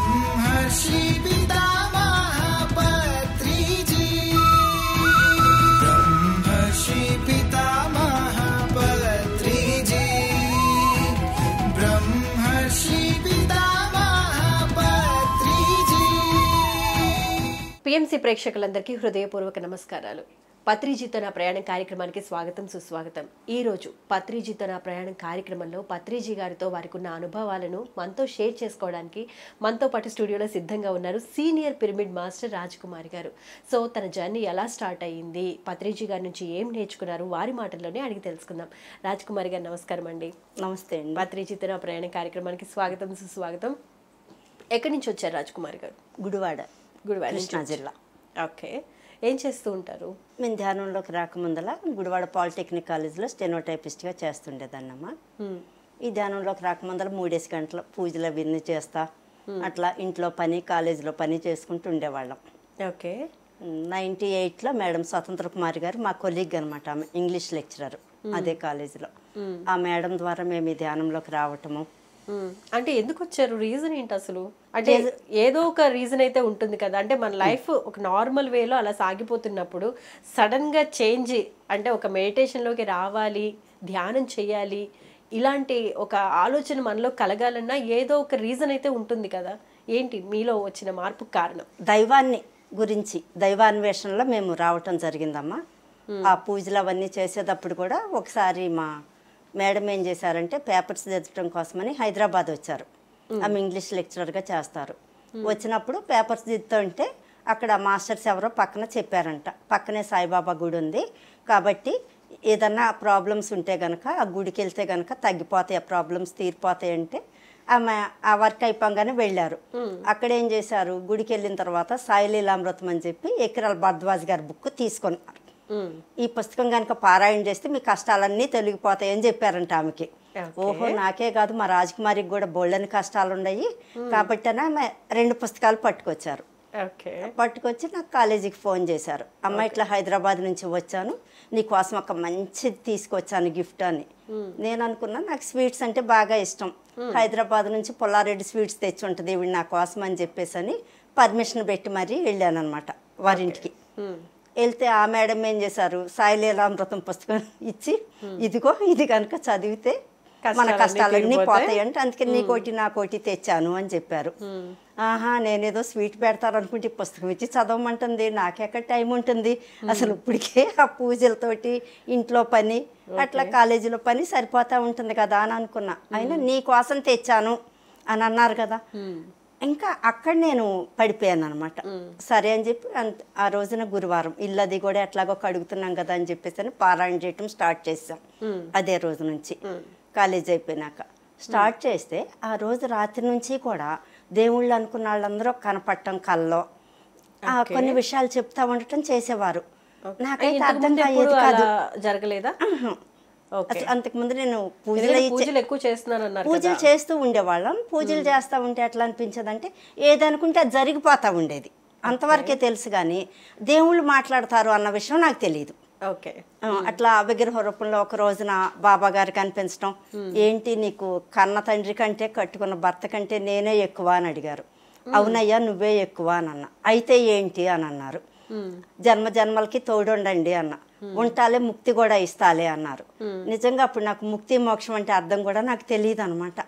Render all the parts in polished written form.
ब्रह्मर्षि पितामह पत्रिजी, ब्रह्मर्षि पितामह पत्रिजी, ब्रह्मर्षि पितामह पत्रिजी। PMC ప్రేక్షకులందరికీ హృదయపూర్వక నమస్కారాలు. పత్రిజీతో నా ప్రయాణం కార్యక్రమానికి స్వాగతం సుస్వాగతం. ఈరోజు పత్రిజీతో నా ప్రయాణం కార్యక్రమంలో పత్రిజీ గారితో వారికి ఉన్న అనుభవాలను మనతో షేర్ చేసుకోవడానికి మనతో పాటు స్టూడియోలో సిద్ధంగా ఉన్నారు senior pyramid master Raj Kumar గారు. సో తన జర్నీ ఎలా స్టార్ట్ అయ్యింది, పత్రిజీ గారి నుంచి ఏం నేర్చుకున్నారు, వారి మాటల్లోనే అడిగి తెలుసుకుందాం. రాజ్ కుమార్ గారు నమస్కారం అండి. నమస్తే అండి. పత్రిజీతో నా ప్రయాణం కార్యక్రమానికి స్వాగతం సుస్వాగతం. ఎక్కడి నుంచి వచ్చారు రాజ్ కుమార్ గారు? గుడివాడ, కృష్ణా జిల్లా. ఓకే, ఏం చేస్తూ ఉంటారు? మేము ధ్యానంలోకి రాకముందల గుడివాడ పాలిటెక్నిక్ కాలేజీలో స్టెనోటైపిస్ట్గా చేస్తుండేదన్నమ్మా. ఈ ధ్యానంలోకి రాకముందల 3 గంటల పూజలు అవన్నీ చేస్తా అట్లా ఇంట్లో పని కాలేజీలో పని చేసుకుంటూ ఉండేవాళ్ళం. ఓకే. 98లో మేడం స్వతంత్ర కుమారి గారు మా కొలీగ్ అనమాట, ఆమె ఇంగ్లీష్ లెక్చరర్ అదే కాలేజీలో. ఆ మేడం ద్వారా మేము ఈ ధ్యానంలోకి రావటము. అంటే ఎందుకు వచ్చారు, రీజన్ ఏంటి అసలు? అంటే ఏదో ఒక రీజన్ అయితే ఉంటుంది కదా. అంటే మన లైఫ్ ఒక నార్మల్ వేలో అలా సాగిపోతున్నప్పుడు సడన్ గా చేంజ్, అంటే ఒక మెడిటేషన్ లోకి రావాలి, ధ్యానం చేయాలి, ఇలాంటి ఒక ఆలోచన మనలో కలగాలన్నా ఏదో ఒక రీజన్ అయితే ఉంటుంది కదా. ఏంటి మీలో వచ్చిన మార్పు కారణం? దైవాన్ని గురించి, దైవాన్వేషణలో మేము రావటం జరిగిందమ్మా. ఆ పూజలు అవన్నీ చేసేటప్పుడు కూడా ఒకసారి మా మేడం ఏం చేశారంటే పేపర్స్ తెచ్చడం కోసమని హైదరాబాద్ వచ్చారు. ఆమె ఇంగ్లీష్ లెక్చరర్గా చేస్తారు. వచ్చినప్పుడు పేపర్స్ దిద్దుతుంటే అక్కడ మాస్టర్స్ ఎవరో పక్కన చెప్పారంట, పక్కనే సాయిబాబా గుడి ఉంది కాబట్టి ఏదన్నా ప్రాబ్లమ్స్ ఉంటే కనుక ఆ గుడికి వెళ్తే కనుక తగ్గిపోతాయి, ఆ ప్రాబ్లమ్స్ తీరిపోతాయి అంటే ఆమె ఆ వర్క్ అయిపోగానే వెళ్ళారు. అక్కడ ఏం చేశారు, గుడికి వెళ్ళిన తర్వాత సాయిలీలామృతం అని చెప్పి ఎకిరాల భరద్వాజ్ గారి బుక్ తీసుకున్నారు. ఈ పుస్తకం కనుక పారాయణ చేస్తే మీ కష్టాలన్నీ తొలగిపోతాయని చెప్పారంట ఆమెకి. ఓహో, నాకే కాదు మా రాజకుమారికి కూడా బోళ్ళని కష్టాలు ఉన్నాయి కాబట్టి ఆమె 2 పుస్తకాలు పట్టుకొచ్చారు. పట్టుకొచ్చి నాకు కాలేజీకి ఫోన్ చేశారు, అమ్మ ఇట్లా హైదరాబాద్ నుంచి వచ్చాను, నీకోసం ఒక మంచిది తీసుకొచ్చాను గిఫ్ట్ అని. నేను అనుకున్నా నాకు స్వీట్స్ అంటే బాగా ఇష్టం, హైదరాబాద్ నుంచి పుల్లారెడ్డి స్వీట్స్ తెచ్చి ఉంటుంది ఇవి నా కోసం అని చెప్పేసి అని పర్మిషన్ పెట్టి మరీ వెళ్ళాను అనమాట వారింటికి. వెళ్తే ఆ మేడం ఏం చేశారు, సాయిలీలామృతం పుస్తకం ఇచ్చి ఇదిగో ఇది కనుక చదివితే మన కష్టాలన్నీ పోతాయి అంటే అందుకే నీకోటి నాకోటి తెచ్చాను అని చెప్పారు. ఆహా, నేనేదో స్వీట్ పెడతారు అనుకుంటే పుస్తకం ఇచ్చి చదవమంటుంది, నాకెక్కడ టైం ఉంటుంది అసలు. ఇప్పటికే ఆ పూజలతోటి ఇంట్లో పని అట్లా కాలేజీలో పని సరిపోతూ ఉంటుంది కదా అని అనుకున్నా. అయినా నీ కోసం తెచ్చాను అని అన్నారు కదా, ఇంకా అక్కడ నేను పడిపోయాను అనమాట. సరే అని చెప్పి ఆ రోజున గురువారం ఇల్లది కూడా ఎట్లాగో కడుగుతున్నాం కదా అని చెప్పేసి అని పారాయణ చేయటం స్టార్ట్ చేసాం. అదే రోజు నుంచి కాలేజ్ అయిపోయినాక స్టార్ట్ చేస్తే ఆ రోజు రాత్రి నుంచి కూడా దేవుళ్ళు అనుకున్న వాళ్ళందరూ కనపడటం కల్లో కొన్ని విషయాలు చెప్తా ఉండటం చేసేవారు. నాకైతే అర్థం అయ్యేది కాదు. జరగలేదా? అంతకుముందు నేను పూజలు చేస్తూ ఉండేవాళ్ళం. పూజలు చేస్తూ ఉంటే ఎట్లా అనిపించదంటే ఏదనుకుంటే అది జరిగిపోతూ ఉండేది, అంతవరకే తెలుసు. కానీ దేవుళ్ళు మాట్లాడతారు అన్న విషయం నాకు తెలియదు. అట్లా విగ్రహ రూపంలో ఒక రోజున బాబా గారు కనిపించడం, ఏంటి నీకు కన్న తండ్రి కంటే కట్టుకున్న భర్త కంటే నేనే ఎక్కువ అని అడిగారు. అవునయ్యా నువ్వే ఎక్కువ అని అన్న. అయితే ఏంటి అని అన్నారు. జన్మ జన్మలకి తోడుండండి అన్న, ఉంటాలే ముక్తి కూడా ఇస్తాలే అన్నారు. నిజంగా అప్పుడు నాకు ముక్తి మోక్షం అంటే అర్థం కూడా నాకు తెలియదు అనమాట.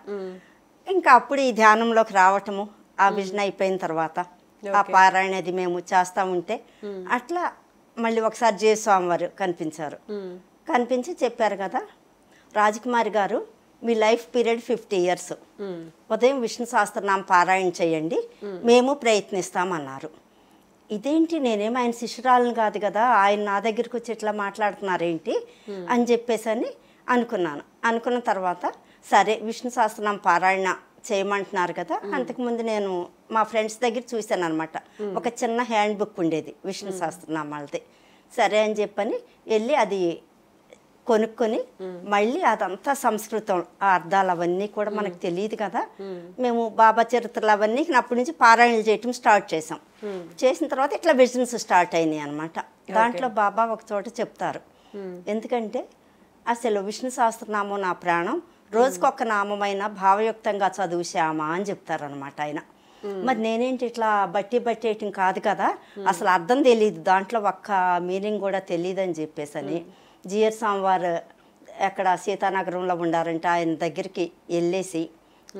ఇంకా అప్పుడు ఈ ధ్యానంలోకి రావటము, ఆ విజన్ అయిపోయిన తర్వాత ఆ పారాయణ అది మేము చేస్తూ ఉంటే అట్లా మళ్ళీ ఒకసారి జయస్వామి వారు కనిపించారు. కనిపించి చెప్పారు కదా, రాజకుమారి గారు మీ లైఫ్ పీరియడ్ 50 years, ఉదయం విష్ణు సహస్రనామ పారాయణ చేయండి, మేము ప్రయత్నిస్తామన్నారు. ఇదేంటి, నేనేమో ఆయన శిష్యురాలను కాదు కదా, ఆయన నా దగ్గరికి వచ్చి ఇట్లా మాట్లాడుతున్నారేంటి అని చెప్పేసి అని అనుకున్నాను. అనుకున్న తర్వాత సరే విష్ణు సహస్రనామ పారాయణ చేయమంటున్నారు కదా. అంతకుముందు నేను మా ఫ్రెండ్స్ దగ్గర చూశాను అనమాట, ఒక చిన్న హ్యాండ్ బుక్ ఉండేది విష్ణు సహస్రనామాలది. సరే అని చెప్పని వెళ్ళి అది కొనుక్కొని మళ్ళీ అదంతా సంస్కృతం, ఆ అర్థాలు అవన్నీ కూడా మనకు తెలియదు కదా. మేము బాబా చరిత్రలు అవన్నీ అప్పటి నుంచి పారాయణలు చేయటం స్టార్ట్ చేసాం. చేసిన తర్వాత ఇట్లా విజన్స్ స్టార్ట్ అయినాయి అనమాట. దాంట్లో బాబా ఒక చోట చెప్తారు, ఎందుకంటే అసలు విష్ణు సహస్రనామం నా ప్రాణం, రోజుకొక నామమైన భావయుక్తంగా చదువు శ్యామ అని చెప్తారనమాట ఆయన. మరి నేనేంటి ఇట్లా బట్టి బట్టేయటం కాదు కదా, అసలు అర్థం తెలియదు, దాంట్లో ఒక్క మీనింగ్ కూడా తెలియదు అని చెప్పేసని జిఆర్ స్వామివారు అక్కడ సీతానగరంలో ఉండారంటే ఆయన దగ్గరికి వెళ్ళేసి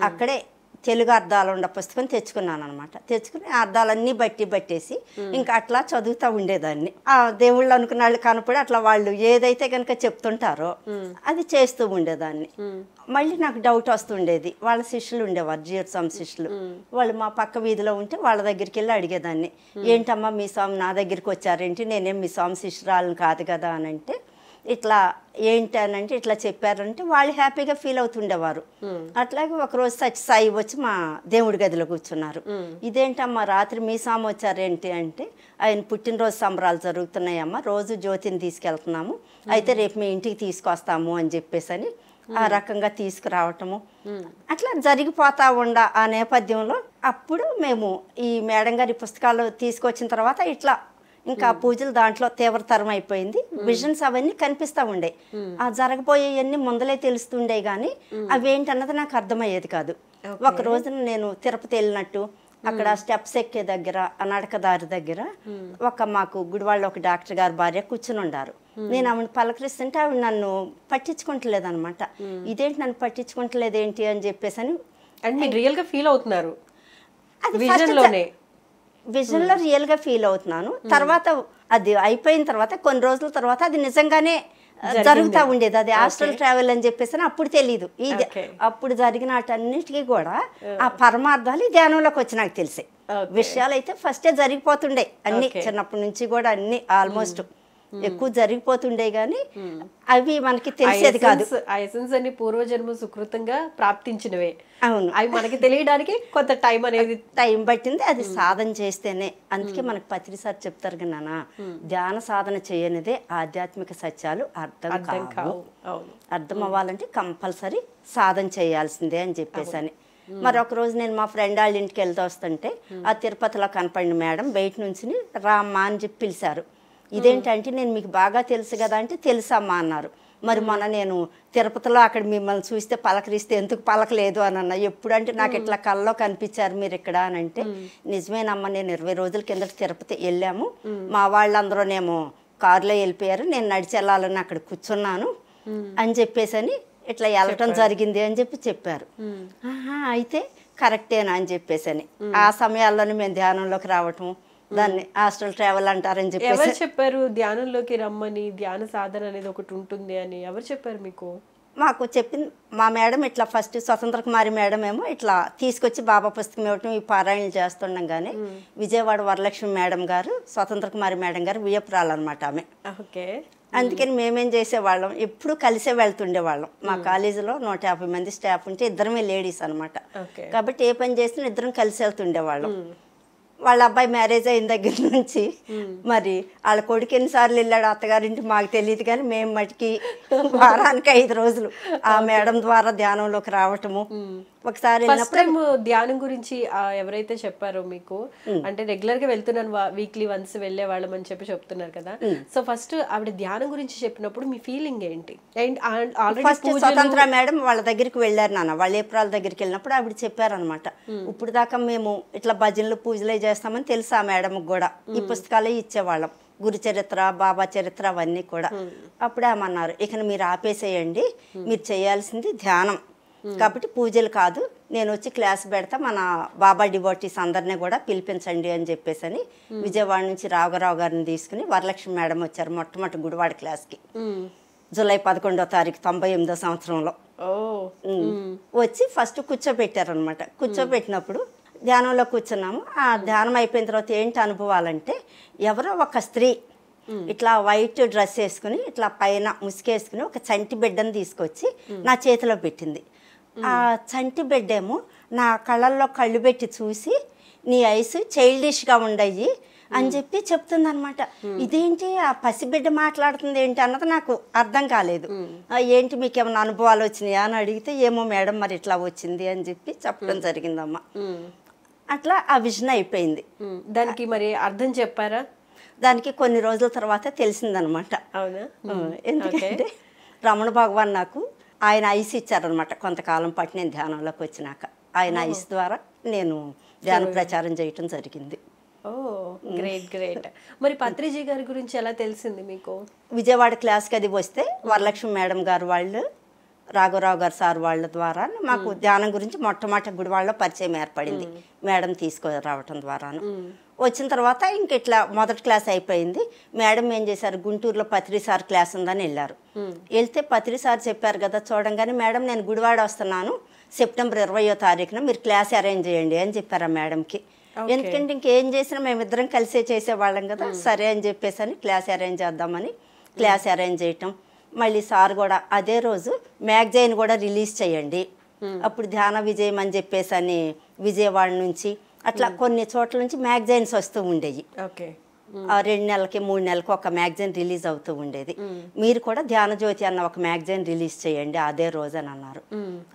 అక్కడే తెలుగు అర్థాలు ఉన్న పుస్తకం తెచ్చుకున్నాను అనమాట. తెచ్చుకుని అర్థాలన్నీ బట్టేసి ఇంకా అట్లా చదువుతూ ఉండేదాన్ని. ఆ దేవుళ్ళు అనుకున్న వాళ్ళు కనపడి అట్లా వాళ్ళు ఏదైతే కనుక చెప్తుంటారో అది చేస్తూ ఉండేదాన్ని. మళ్ళీ నాకు డౌట్ వస్తుండేది. వాళ్ళ శిష్యులు ఉండేవారు, జిఆర్ స్వామి శిష్యులు. వాళ్ళు మా పక్క వీధిలో ఉంటే వాళ్ళ దగ్గరికి వెళ్ళి అడిగేదాన్ని, ఏంటమ్మా మీ స్వామి నా దగ్గరికి వచ్చారేంటి, నేనేం మీ స్వామి శిష్యురాలను కాదు కదా అని అంటే, ఇట్లా ఏంటి అని అంటే ఇట్లా చెప్పారంటే వాళ్ళు హ్యాపీగా ఫీల్ అవుతుండేవారు. అట్లాగే ఒకరోజు సత్యసాయి వచ్చి మా దేవుడి గదిలో కూర్చున్నారు. ఇదేంటమ్మా రాత్రి మీ స్వామి వచ్చారేంటి అంటే, ఆయన పుట్టినరోజు సంబరాలు జరుగుతున్నాయమ్మా, రోజు జ్యోతిని తీసుకెళ్తున్నాము, అయితే రేపు మీ ఇంటికి తీసుకొస్తాము అని చెప్పేసి ఆ రకంగా తీసుకురావటము అట్లా జరిగిపోతా ఆ నేపథ్యంలో అప్పుడు మేము ఈ మేడం గారి పుస్తకాలు తీసుకొచ్చిన తర్వాత ఇట్లా ఇంకా పూజలు దాంట్లో తీవ్రతరం అయిపోయింది. విజన్స్ అవన్నీ కనిపిస్తూ ఉండే, ఆ జరగబోయేవన్నీ ముందలే తెలుస్తుండే కానీ అవేంటన్నది నాకు అర్థమయ్యేది కాదు. ఒక రోజున నేను తిరుపతి వెళ్ళినట్టు అక్కడ స్టెప్స్ ఎక్కే దగ్గర నడకదారి దగ్గర మాకు గుడివాళ్ళ ఒక డాక్టర్ గారు భార్య కూర్చుని ఉండారు. నేను ఆవిడ పలకరిస్తుంటే ఆవిడ నన్ను పట్టించుకుంటలేదు అనమాట. ఇదేంటి నన్ను పట్టించుకుంటలేదు ఏంటి అని చెప్పేసి అని రియల్గా ఫీల్ అవుతున్నారు. అది విజన్లో రియల్గా ఫీల్ అవుతున్నాను. తర్వాత అది అయిపోయిన తర్వాత కొన్ని రోజుల తర్వాత అది నిజంగానే జరుగుతూ ఉండేది. అది ఆస్ట్రల్ ట్రావెల్ అని చెప్పేసి అప్పుడు తెలియదు. ఇది అప్పుడు జరిగిన వాటన్నిటికీ కూడా ఆ పరమార్థాలు ఈ ధ్యానంలోకి వచ్చి నాకు తెలిసాయి. విషయాలు అయితే ఫస్టే జరిగిపోతుండే అన్ని, చిన్నప్పటి నుంచి కూడా అన్ని ఆల్మోస్ట్ ఎక్కువ జరిగిపోతుండే కానీ అవి మనకి తెలిసేది కాదు. ఆ ఎసెన్స్ అన్ని పూర్వజన్మ సుకృతంగా ప్రాప్తించినవే. అవును, అవి మనకి తెలియడానికి కొంత టైం అనేది టైం పట్టింది. అది సాధన చేస్తేనే. అందుకే మనకి పత్రి సార్ చెప్తారు కదా నాన్న, ధ్యాన సాధన చేయనిదే ఆధ్యాత్మిక సత్యాలు అర్థం కావు. అర్థం అవ్వాలంటే కంపల్సరీ సాధన చేయాల్సిందే అని చెప్పేసి అని. మరి ఒక రోజు నేను మా ఫ్రెండ్ వాళ్ళ ఇంటికి వెళ్తూ వస్తుంటే ఆ తిరుపతిలో కనపడిన మేడం బయట నుంచి రామ్మా అని చెప్పి పిలిచారు. ఇదేంటంటే నేను మీకు బాగా తెలుసు కదా అంటే తెలుసమ్మా అన్నారు. మరి మొన్న నేను తిరుపతిలో అక్కడ మిమ్మల్ని చూస్తే పలకరిస్తే ఎందుకు పలకలేదు అని అన్నా. ఎప్పుడంటే నాకు ఇట్లా కల్లో కనిపించారు మీరు ఇక్కడ అని అంటే, నిజమేనమ్మా నేను 20 రోజుల కింద తిరుపతి వెళ్ళాము, మా వాళ్ళందరూనేమో కారులో వెళ్ళిపోయారు, నేను నడిచి వెళ్ళాలని అక్కడ కూర్చున్నాను అని చెప్పేసి ఇట్లా వెళ్ళటం జరిగింది అని చెప్పారు. అయితే కరెక్టేనా అని చెప్పేసి ఆ సమయాల్లోనే మేము ధ్యానంలోకి రావటం, దాన్ని ఆస్ట్రల్ ట్రావెల్ అంటారని చెప్పేసి. ఎవరు చెప్పారు ధ్యానంలోకి రమ్మని, ధ్యాన సాధన అనేది ఒకటి ఉంటుంది అని ఎవరు చెప్పారు మీకు? మాకు చెప్పింది మా మేడం. ఇట్లా ఫస్ట్ స్వతంత్ర కుమారి మేడం ఏమో ఇట్లా తీసుకొచ్చి బాబా పుస్తకం ఇవ్వటం, ఈ పారాయణలు చేస్తుండగా కానీ విజయవాడ వరలక్ష్మి మేడం గారు, స్వతంత్ర కుమారి మేడం గారు వియ్యపురాలు అనమాట ఆమె. ఓకే. అందుకని మేమేం చేసేవాళ్ళం, ఎప్పుడు కలిసే వెళ్తుండేవాళ్ళం. మా కాలేజీలో 150 మంది స్టాఫ్ ఉంటే ఇద్దరమే లేడీస్ అనమాట. కాబట్టి ఏ పని చేసినా ఇద్దరం కలిసి వెళ్తుండేవాళ్ళం. వాళ్ళ అబ్బాయి మ్యారేజ్ అయిన దగ్గర నుంచి మరి వాళ్ళ కొడుకు ఎన్నిసార్లు వెళ్ళాడు అత్తగారింటి మాకు తెలియదు కానీ మేము మటుకి వారానికి 5 రోజులు ఆ మేడం ద్వారా ధ్యానంలోకి రావటము. ఒకసారి ధ్యానం గురించి ఎవరైతే చెప్పారో మీకు, అంటే రెగ్యులర్ గా వెళ్తున్నాను వీక్లీ వన్స్ వెళ్లే వాళ్ళం అని చెప్తున్నారు కదా, సో ఫస్ట్ ఆవిడ ధ్యానం గురించి చెప్పినప్పుడు మీ ఫీలింగ్ ఏంటి? ఫస్ట్ స్వతంత్ర మేడం వాళ్ళ దగ్గరికి వెళ్ళారు నాన్న. వాళ్ళ ఏప్రాల దగ్గరికి వెళ్ళినప్పుడు ఆవిడ చెప్పారనమాట, ఇప్పుడు దాకా మేము ఇట్లా భజనలు పూజలే చేస్తామని తెలుసు ఆ మేడం కూడా, ఈ పుస్తకాలే ఇచ్చేవాళ్ళం, గురు చరిత్ర బాబా చరిత్ర అవన్నీ కూడా. అప్పుడే ఏమన్నారు, ఇక మీరు ఆపేసేయండి, మీరు చేయాల్సింది ధ్యానం, కాబట్టి పూజలు కాదు, నేను వచ్చి క్లాస్ పెడతా, మన బాబా డివోటీస్ అందరినీ కూడా పిలిపించండి అని చెప్పేసి విజయవాడ నుంచి రాఘరావు గారిని తీసుకుని వరలక్ష్మి మేడం వచ్చారు మొట్టమొదటి గుడివాడ క్లాస్కి. జూలై 11వ తారీఖు 98వ సంవత్సరంలో వచ్చి ఫస్ట్ కూర్చోబెట్టారనమాట. కూర్చోబెట్టినప్పుడు ధ్యానంలో కూర్చున్నాము. ఆ ధ్యానం అయిపోయిన తర్వాత ఏంటి అనుభవాలంటే, ఎవరో ఒక స్త్రీ ఇట్లా వైట్ డ్రెస్ వేసుకుని ఇట్లా పైన ముసుకేసుకుని ఒక చంటి బిడ్డను తీసుకొచ్చి నా చేతిలో పెట్టింది. ఆ చంటి బిడ్డేమో నా కళ్ళల్లో కళ్ళు పెట్టి చూసి, నీ ఐస్ చైల్డిష్గా ఉండయి అని చెప్పి చెప్తుంది అనమాట. ఇదేంటి ఆ పసిబిడ్డ మాట్లాడుతుంది ఏంటి అన్నది నాకు అర్థం కాలేదు. ఏంటి మీకు ఏమైనా అనుభవాలు వచ్చినాయా అని అడిగితే, ఏమో మేడం మరి ఇట్లా వచ్చింది అని చెప్పి చెప్పడం జరిగిందమ్మా. అట్లా ఆ విజన్ అయిపోయింది. దానికి మరి అర్థం చెప్పారా? దానికి కొన్ని రోజుల తర్వాత తెలిసిందనమాట. అవునా? ఎందుకంటే రమణ భగవాన్ నాకు ఆయన ఐస్ ఇచ్చారనమాట. కొంతకాలం పాటు నేను ధ్యానంలోకి వచ్చినాక ఆయన ఐస్ ద్వారా నేను ధ్యాన ప్రచారం చేయటం జరిగింది. ఓ గ్రేట్ గ్రేట్. మరి పత్రిజీ గారి గురించి ఎలా తెలిసింది మీకు? విజయవాడ క్లాస్కి అది వస్తే వరలక్ష్మి మేడం గారు వాళ్ళు, రాఘవరావు గారు సార్ వాళ్ళ ద్వారా మాకు ధ్యానం గురించి మొట్టమొదటి గుడివాడలో పరిచయం ఏర్పడింది మేడం తీసుకురావటం ద్వారాను. వచ్చిన తర్వాత ఇంక ఇట్లా మొదటి క్లాస్ అయిపోయింది. మేడం ఏం చేశారు, గుంటూరులో పత్రి సార్ క్లాస్ ఉందని వెళ్ళారు. వెళ్తే పత్రి సార్ చెప్పారు కదా, చూడంగానే మేడం నేను గుడివాడ వస్తున్నాను, సెప్టెంబర్ 20వ తారీఖున మీరు క్లాస్ అరేంజ్ చేయండి అని చెప్పారు ఆ మేడంకి. ఎందుకంటే ఇంకేం చేసినా మేమిద్దరం కలిసే చేసేవాళ్ళం కదా, సరే అని చెప్పేసి అని క్లాస్ అరేంజ్ చేద్దామని క్లాస్ అరేంజ్ చేయటం. మళ్ళీ సార్ కూడా అదే రోజు మ్యాగజైన్ కూడా రిలీజ్ చేయండి, అప్పుడు ధ్యాన విజయం అని చెప్పేసి అని విజయవాడ నుంచి అట్లా కొన్ని చోట్ల నుంచి మ్యాగజైన్స్ వస్తూ ఉండేవి. 2 నెలలకి 3 నెలలకి ఒక మ్యాగజైన్ రిలీజ్ అవుతూ ఉండేది. మీరు కూడా ధ్యాన జ్యోతి అన్న ఒక మ్యాగజైన్ రిలీజ్ చేయండి అదే రోజు అని అన్నారు.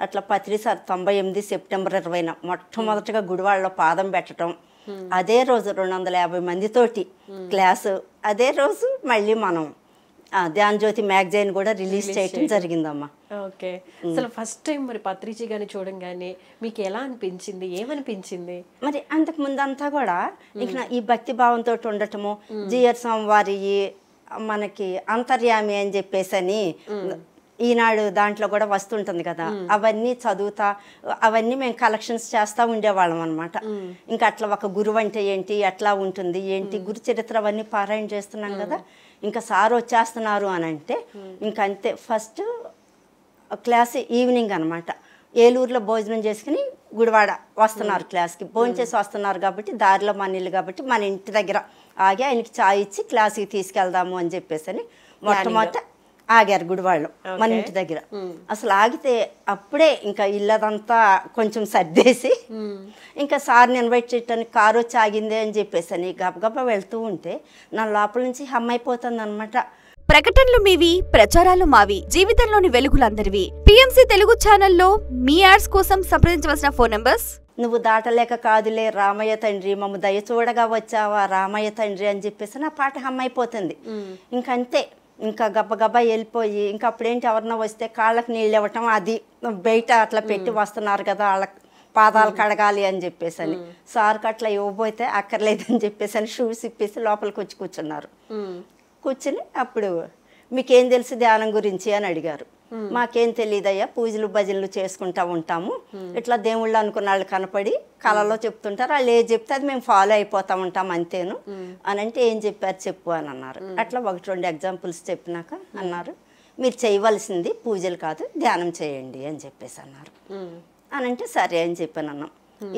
అట్లా పత్రి సార్ 98 సెప్టెంబర్ 20న మొట్టమొదటిగా గుడివాడలో పాదం పెట్టడం, అదే రోజు 250 మందితోటి క్లాసు, అదే రోజు మళ్ళీ మనం ధ్యాన జ్యోతి మ్యాగజైన్ కూడా రిలీజ్ చేయటం జరిగిందమ్మా. ఓకే. అసలు ఫస్ట్ టైం మరి పత్రిజీ గారిని చూడంగానే మీకు ఎలా అనిపించింది, ఏమనిపించింది? మరి అంతకు ముందంతా కూడా ఇక ఈ భక్తి భావంతో ఉండటము, జిఆర్ స్వామివారి మనకి అంతర్యామి అని చెప్పేసి అని ఈనాడు దాంట్లో కూడా వస్తుంటుంది కదా, అవన్నీ చదువుతా అవన్నీ మేము కలెక్షన్స్ చేస్తూ ఉండేవాళ్ళం అనమాట. ఇంకా అట్లా ఒక గురువు అంటే ఏంటి, ఎట్లా ఉంటుంది ఏంటి, గురు చరిత్ర అవన్నీ పారాయణ చేస్తున్నాం కదా. ఇంకా సార్ వచ్చేస్తున్నారు అని అంటే ఇంకా అంతే, ఫస్ట్ క్లాస్ ఈవినింగ్ అనమాట. ఏలూరులో భోజనం చేసుకుని గుడివాడ వస్తున్నారు క్లాస్కి, భోజనం చేసి వస్తున్నారు కాబట్టి దారిలో మన ఇల్లు కాబట్టి మన ఇంటి దగ్గర ఆగి ఆయనకి చాయ్ ఇచ్చి క్లాస్కి తీసుకెళ్దాము అని చెప్పేసి అని మొట్టమొదట ఆగారు గుడివాళ్ళు మన ఇంటి దగ్గర. అసలు ఆగితే అప్పుడే ఇంకా ఇల్లదంతా కొంచెం సర్దేసి ఇంకా సార్ని ఇన్వైట్ చేయడానికి కారు వచ్చి ఆగిందే అని చెప్పేసి అని గబగబా వెళ్తూ ఉంటే నా లోపల నుంచి హమ్ అయిపోతుంది అనమాట. ప్రకటనలు మీవి, ప్రచారాలు మావి, జీవితంలోని వెలుగులందరివి. పిఎంసి తెలుగు ఛానల్లో మీ యాడ్స్ కోసం సంప్రదించవలసిన ఫోన్ నంబర్స్: నువ్వు దాటలేక కాదులే రామయ్య తండ్రి, మమ్మ దయ చూడగా వచ్చావా రామయ్య తండ్రి అని చెప్పేసి నా పాట హమ్ అయిపోతుంది. ఇంకంతే, ఇంకా గబ్బగబ్బా వెళ్ళిపోయి ఇంకా అప్పుడేంటి ఎవరన్నా వస్తే కాళ్ళకి నీళ్ళు ఇవ్వటం, అది బయట అట్లా పెట్టి వస్తున్నారు కదా వాళ్ళ పాదాలు కడగాలి అని చెప్పేసి అని సార్కి అట్లా ఇవ్వబోతే అక్కర్లేదని చెప్పేసి అని షూస్ ఇప్పేసి లోపలికి వచ్చి కూర్చున్నారు. కూర్చుని అప్పుడు మీకేం తెలుసు ధ్యానం గురించి అని అడిగారు. మాకేం తెలియదయ్యా, పూజలు భజనలు చేసుకుంటా ఉంటాము, ఇట్లా దేవుళ్ళు అనుకున్న వాళ్ళు కనపడి కళలో చెప్తుంటారు, వాళ్ళు ఏది చెప్తే అది మేము ఫాలో అయిపోతా ఉంటాం అంతేను అని అంటే ఏం చెప్పారు చెప్పు అని అన్నారు. అట్లా 1-2 ఎగ్జాంపుల్స్ చెప్పినాక అన్నారు, మీరు చేయవలసింది పూజలు కాదు ధ్యానం చేయండి అని చెప్పేసి అన్నారు. అని అంటే సరే అని చెప్పాను అన్నాం.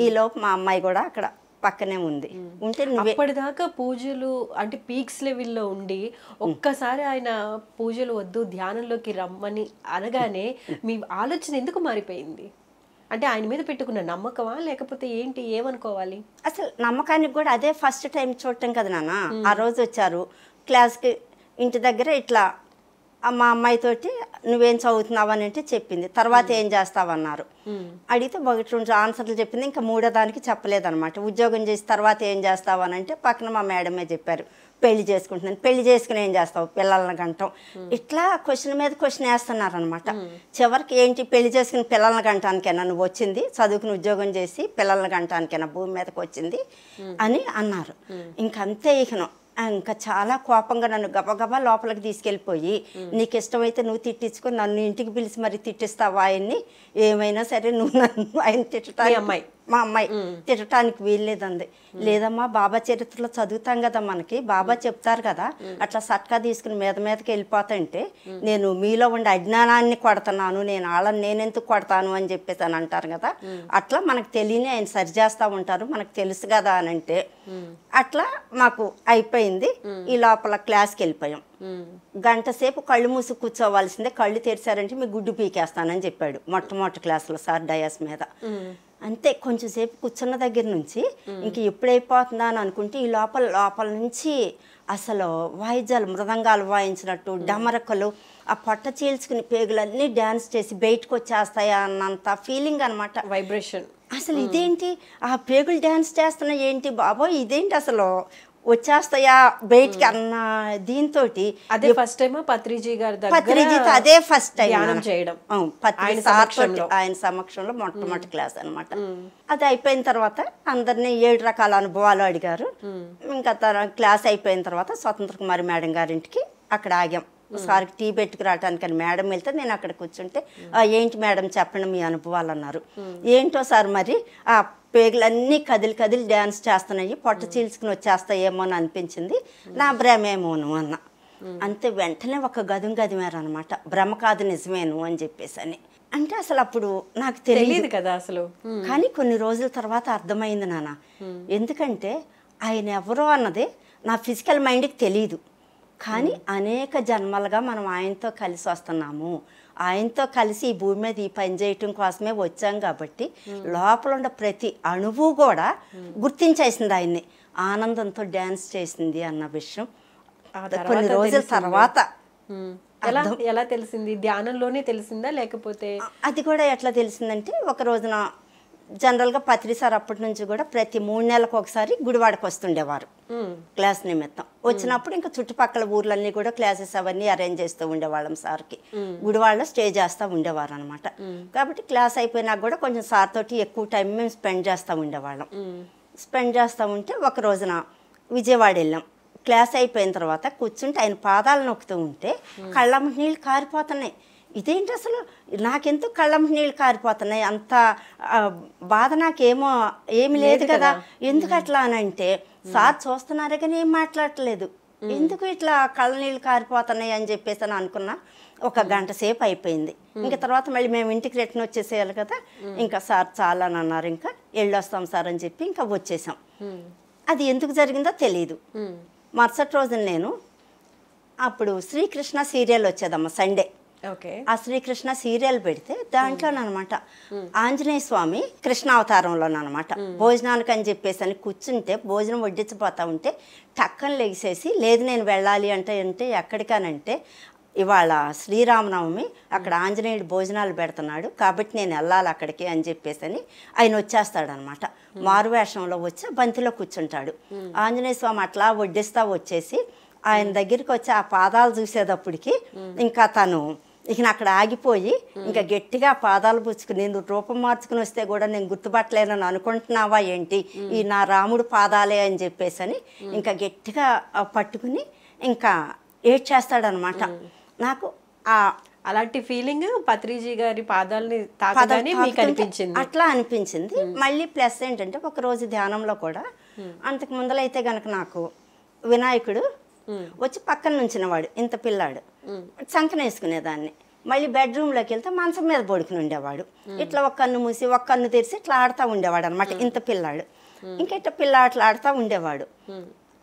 ఈలోపు మా అమ్మాయి కూడా అక్కడ పక్కనే ఉంది. ఉంటే అప్పటిదాకా పూజలు అంటే పీక్స్ లెవెల్లో ఉండి ఒక్కసారి ఆయన పూజలు వద్దు ధ్యానంలోకి రమ్మని అనగానే మీ ఆలోచన ఎందుకు మారిపోయింది? అంటే ఆయన మీద పెట్టుకున్న నమ్మకమా లేకపోతే ఏంటి, ఏమనుకోవాలి? అసలు నమ్మకానికి కూడా అదే ఫస్ట్ టైం చూడటం కదా నాన్న. ఆ రోజు వచ్చారు క్లాస్కి, ఇంటి దగ్గర ఇట్లా మా అమ్మాయితోటి నువ్వేం చదువుతున్నావు అని అంటే చెప్పింది. తర్వాత ఏం చేస్తావన్నారు. అడిగితే 1-2 ఆన్సర్లు చెప్పింది. ఇంకా 3వ దానికి చెప్పలేదన్నమాట. ఉద్యోగం చేసి తర్వాత ఏం చేస్తావు అని అంటే పక్కన మా మేడమే చెప్పారు, పెళ్లి చేసుకుంటున్నాను. పెళ్లి చేసుకుని ఏం చేస్తావు, పిల్లల్ని గంటం. ఇట్లా క్వశ్చన్ మీద క్వశ్చన్ వేస్తున్నారనమాట. చివరికి ఏంటి, పెళ్లి చేసుకుని పిల్లల్ని గంటానికైనా నువ్వు వచ్చింది, చదువుకుని ఉద్యోగం చేసి పిల్లల్ని గంటానికైనా భూమి మీదకి వచ్చింది అని అన్నారు. ఇంకంతే ఇకను ఇంకా చాలా కోపంగా నన్ను గబగబా లోపలికి తీసుకెళ్ళిపోయి, నీకు ఇష్టమైతే నువ్వు తిట్టించుకొని నన్ను ఇంటికి పిలిచి మరి తిట్టిస్తావా ఆయన్ని, ఏమైనా సరే నువ్వు నన్ను ఆయన తిట్టడానికి మా అమ్మాయి తిట్టడానికి వీల్లేదంది. లేదమ్మా బాబా చరిత్రలో చదువుతాం కదా, మనకి బాబా చెప్తారు కదా, అట్లా సట్కా తీసుకుని మీదకి వెళ్ళిపోతుంటే నేను మీలో ఉండే అజ్ఞానాన్ని కొడతాను, నేను వాళ్ళని నేనెందుకు కొడతాను అని చెప్పేసి అని అంటారు కదా, అట్లా మనకు తెలియని ఆయన సరిచేస్తూ ఉంటారు, మనకు తెలుసు కదా అని అంటే అట్లా మాకు అయిపోయింది. ఈ లోపల క్లాస్కి వెళ్ళిపోయాం. గంట సేపు కళ్ళు మూసి కూర్చోవాల్సిందే, కళ్ళు తెరిచారంటే మీకు గుడ్డు పీకేస్తానని చెప్పాడు మొట్టమొదటి క్లాసులో సార్ డయాస్ మీద. అంతే, కొంచెం సేపు కూర్చున్న దగ్గర నుంచి ఇంక ఎప్పుడైపోతుందా అని అనుకుంటే ఈ లోపల నుంచి అసలు వాయిద్యాలు మృదంగాలు వాయించినట్టు డమరకలు, ఆ పొట్ట చీల్చుకుని పేగులన్నీ డ్యాన్స్ చేసి బయటకు వచ్చేస్తాయా అన్నంత ఫీలింగ్ అనమాట, వైబ్రేషన్. అసలు ఇదేంటి ఆ పేగులు డ్యాన్స్ చేస్తున్నా ఏంటి బాబోయ్, ఇదేంటి అసలు వచ్చేస్తాయా బయటికి అన్న దీంతో అదే ఫస్ట్ టైం పత్రిజీ గారి పత్రిజీతో అదే ఫస్ట్ టైం ధ్యానం చేయడం ఆయన సమక్షంలో మొట్టమొదటి క్లాస్ అనమాట. అది అయిపోయిన తర్వాత అందరినీ 7 రకాల అనుభవాలు అడిగారు. ఇంకా క్లాస్ అయిపోయిన తర్వాత స్వతంత్ర కుమారి మేడం గారింటికి అక్కడ ఆగాం. సార్కి టీ పెట్టుకు రావటానికి అని మేడం వెళ్తే నేను అక్కడ కూర్చుంటే ఏంటి మేడం చెప్పండి మీ అనుభవాలు అన్నారు. ఏంటో సార్ మరి ఆ పేగులన్నీ కదిలి డ్యాన్స్ చేస్తున్నాయి, పొట్ట చీల్చుకుని వచ్చేస్తాయేమో అని అనిపించింది, నా భ్రమేమోను అన్న. అంతే వెంటనే ఒక గదిమారు అనమాట, భ్రమ కాదు నిజమేను అని చెప్పేసి అని. అంటే అసలు అప్పుడు నాకు తెలియదు కదా అసలు, కానీ కొన్ని రోజుల తర్వాత అర్థమైంది నాన్న. ఎందుకంటే ఆయన ఎవరో అన్నది నా ఫిజికల్ మైండ్కి తెలియదు, కానీ అనేక జన్మలుగా మనం ఆయనతో కలిసి వస్తున్నాము, ఆయనతో కలిసి ఈ భూమి మీద ఈ పని చేయటం కోసమే వచ్చాం కాబట్టి లోపల ఉన్న ప్రతి అణువు కూడా గుర్తించేసింది ఆయన్ని, ఆనందంతో డ్యాన్స్ చేసింది అన్న విషయం కొన్ని రోజుల తర్వాత. ఎలా తెలిసింది? ధ్యానంలోనే తెలిసిందా లేకపోతే? అది కూడా ఎట్లా తెలిసిందంటే, ఒక రోజున జనరల్గా పత్రి సార్ అప్పటి నుంచి కూడా ప్రతి 3 నెలలకు ఒకసారి గుడివాడకు వస్తుండేవారు క్లాస్ నిమిత్తం. వచ్చినప్పుడు ఇంకా చుట్టుపక్కల ఊర్లన్నీ కూడా క్లాసెస్ అవన్నీ అరేంజ్ చేస్తూ ఉండేవాళ్ళం సార్కి. గుడివాడలో స్టే చేస్తూ ఉండేవారు అనమాట. కాబట్టి క్లాస్ అయిపోయినాక కూడా కొంచెం సార్ తోటి ఎక్కువ టైం మేము స్పెండ్ చేస్తూ ఉండేవాళ్ళం. స్పెండ్ చేస్తూ ఉంటే ఒక రోజున విజయవాడ వెళ్ళాం. క్లాస్ అయిపోయిన తర్వాత కూర్చుంటే ఆయన పాదాలు నొక్కుతూ ఉంటే కళ్ళమ్మ నీళ్ళు కారిపోతున్నాయి. ఇదేంటి అసలు నాకెందుకు కళ్ళమ్మ నీళ్ళు కారిపోతున్నాయి, అంత బాధ నాకేమో ఏమి లేదు కదా, ఎందుకు అట్లా అని అంటే సార్ చూస్తున్నారే కానీ ఏం మాట్లాడట్లేదు, ఎందుకు ఇట్లా కళ్ళ నీళ్ళు కారిపోతున్నాయి అని చెప్పేసి అని అనుకున్నా. 1 గంట సేపు అయిపోయింది. ఇంకా తర్వాత మళ్ళీ మేము ఇంటికి రిటర్న్ వచ్చేసేయాలి కదా, ఇంకా సార్ చాలా అని అన్నారు, ఇంకా వెళ్ళొస్తాం సార్ అని చెప్పి ఇంకా వచ్చేసాం. అది ఎందుకు జరిగిందో తెలియదు. మరుసటి రోజున నేను అప్పుడు శ్రీకృష్ణ సీరియల్ వచ్చేదమ్మా సండే. ఆ శ్రీకృష్ణ సీరియల్ పెడితే దాంట్లోనమాట ఆంజనేయ స్వామి కృష్ణావతారంలోనమాట భోజనానికి అని చెప్పేసి అని కూర్చుంటే భోజనం వడ్డించిపోతా ఉంటే టక్కన లెగిసేసి, లేదు నేను వెళ్ళాలి అంటే ఎక్కడికానంటే ఇవాళ శ్రీరామనవమి, అక్కడ ఆంజనేయుడు భోజనాలు పెడుతున్నాడు కాబట్టి నేను వెళ్ళాలి అక్కడికి అని చెప్పేసి అని ఆయన వచ్చేస్తాడనమాట. మారువేషంలో వచ్చి బంతిలో కూర్చుంటాడు. ఆంజనేయ స్వామి అట్లా వడ్డిస్తా వచ్చేసి ఆయన దగ్గరికి వచ్చి ఆ పాదాలు చూసేటప్పటికి ఇంకా తను ఇక అక్కడ ఆగిపోయి ఇంకా గట్టిగా పాదాలు పుచ్చుకుని, నువ్వు రూపం మార్చుకుని వస్తే కూడా నేను గుర్తుపట్టలేనని అనుకుంటున్నావా ఏంటి, ఈ నా రాముడు పాదాలే అని చెప్పేసి అని ఇంకా గట్టిగా పట్టుకుని ఇంకా ఏడ్చేస్తాడనమాట. నాకు అలాంటి ఫీలింగ్ పత్రిజీ గారి పాదాలని తాకగానే మీకు అనిపించింది? అట్లా అనిపించింది. మళ్ళీ ప్లస్ ఏంటంటే ఒక రోజు ధ్యానంలో కూడా అంతకు ముందలైతే గనక నాకు వినాయకుడు వచ్చి పక్కన నుంచినవాడు, ఇంత పిల్లాడు, చంకన వేసుకునేదాన్ని. మళ్ళీ బెడ్రూమ్లోకి వెళ్తే మంచం మీద పడుకుని ఉండేవాడు, ఇట్లా ఒక కన్ను మూసి ఒక కన్ను తెరిచి ఇట్లా ఆడుతూ ఉండేవాడు అనమాట ఇంత పిల్లాడు. ఇంకా ఇట్లా అట్లా ఆడుతూ ఉండేవాడు.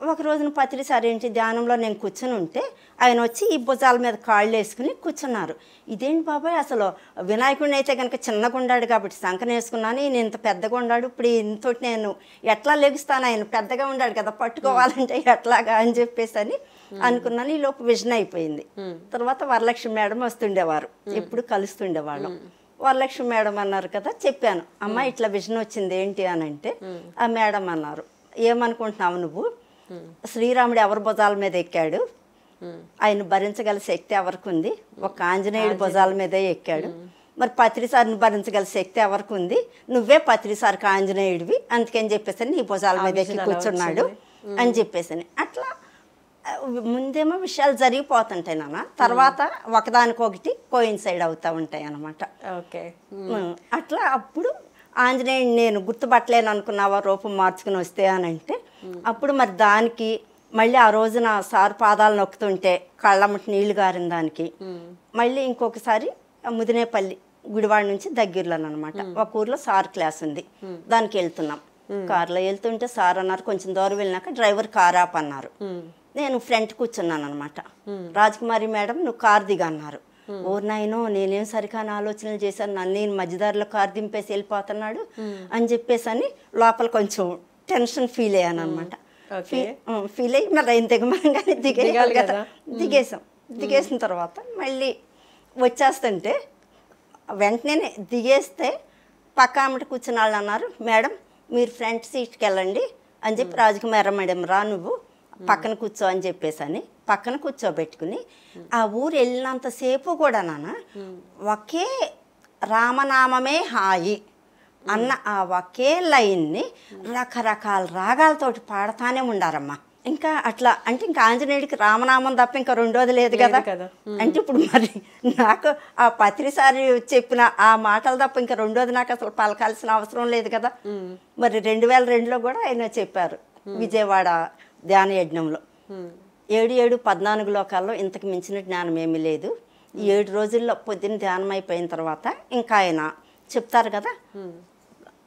ఒక రోజున పత్రి సార్ ఏంటి ధ్యానంలో నేను కూర్చుని ఉంటే ఆయన వచ్చి ఈ భుజాల మీద కాళ్ళు వేసుకుని కూర్చున్నారు. ఇదేంటి బాబాయ్, అసలు వినాయకుడిని అయితే కనుక చిన్నగా ఉండాడు కాబట్టి సంకన వేసుకున్నాను, ఈయన ఇంత పెద్దగా ఉన్నాడు, ఇప్పుడు ఇంతటి నేను ఎట్లా లెగుస్తాను, ఆయన పెద్దగా ఉన్నాడు కదా పట్టుకోవాలంటే ఎట్లాగా అని చెప్పేసి అని అనుకున్నాను. ఈ లోపు విజన్ అయిపోయింది. తర్వాత వరలక్ష్మి మేడం వస్తుండేవారు, ఎప్పుడు కలుస్తుండేవాళ్ళం. వరలక్ష్మి మేడం అన్నారు కదా, చెప్పాను అమ్మ ఇట్లా విజన్ వచ్చింది ఏంటి అని అంటే ఆ మేడం అన్నారు, ఏమనుకుంటున్నావు నువ్వు, శ్రీరాముడు ఎవరి భుజాల మీద ఎక్కాడు, ఆయన భరించగల శక్తి ఎవరికి ఉంది, ఒక ఆంజనేయుడు భుజాల మీదే ఎక్కాడు, మరి పత్రిసారిని భరించగల శక్తి ఎవరికి ఉంది, నువ్వే పత్రిసారికి ఆంజనేయుడివి, అందుకని చెప్పేసి నీ భుజాల మీద ఎక్కి కూర్చున్నాడు అని చెప్పేసి అట్లా ముందేమో విషయాలు జరిగిపోతుంటాయి నాన్న, తర్వాత ఒకదానికొకటి కోయిన్సైడ్ అవుతూ ఉంటాయి అన్నమాట. అట్లా అప్పుడు ఆంజనేయుడు నేను గుర్తుపట్టలేను అనుకున్నావా రూపం మార్చుకుని వస్తే అని అంటే అప్పుడు మరి దానికి మళ్ళీ ఆ రోజున సార్ పాదాలు నొక్కుతుంటే కళ్ళమ్మటి నీళ్లు గారిన దానికి మళ్ళీ ఇంకొకసారి ముదినేపల్లి గుడివాడ నుంచి దగ్గరలోనమాట ఒక ఊర్లో సార్ క్లాస్ ఉంది, దానికి వెళ్తున్నాం. కారులో వెళ్తుంటే సార్ అన్నారు కొంచెం దూరం వెళ్ళినాక డ్రైవర్ కార్ ఆప్ అన్నారు. నేను ఫ్రంట్ కూర్చున్నాను అనమాట. రాజకుమారి మేడం నువ్వు కార్ దిగా అన్నారు. ఓర్నాయనో నేనేం సరికాని ఆలోచనలు చేశాను, నన్ను నేను మధ్యదారిలో కారు దింపేసి వెళ్ళిపోతున్నాడు అని చెప్పేసి అని లోపల కొంచెం టెన్షన్ ఫీల్ అయ్యాను అనమాట. ఫీల్ అయ్యి మరి ఆయన దిగమనగానే దిగేయాలి కదా, దిగేసిన తర్వాత మళ్ళీ వచ్చేస్తుంటే వెంటనే దిగేస్తే పక్క ఆమెట కూర్చున్న వాళ్ళు అన్నారు, మేడం మీరు ఫ్రంట్ సీట్కి వెళ్ళండి అని చెప్పి రాజకుమారి మేడం రా నువ్వు పక్కన కూర్చో అని చెప్పేసి పక్కన కూర్చోబెట్టుకుని ఆ ఊరు వెళ్ళినంతసేపు కూడా నాన్న ఒకే రామనామమే హాయి అన్న ఆ ఒకే లైన్ని రకరకాల రాగాలతోటి పాడతానే ఉండారమ్మా. ఇంకా అట్లా అంటే ఇంకా ఆంజనేయుడికి రామనామం తప్ప ఇంకా రెండోది లేదు కదా. అంటే ఇప్పుడు మరి నాకు ఆ పత్రిసారి చెప్పిన ఆ మాటలు తప్ప ఇంకా రెండోది నాకు అసలు పలకాల్సిన అవసరం లేదు కదా. మరి 2002లో కూడా ఆయన చెప్పారు విజయవాడ ధ్యాన యజ్ఞంలో 7-14 లోకాల్లో ఇంతకు మించిన జ్ఞానం ఏమీ లేదు. ఈ 7 రోజుల్లో పొద్దున్న ధ్యానం అయిపోయిన తర్వాత ఇంకా ఆయన చెప్తారు కదా.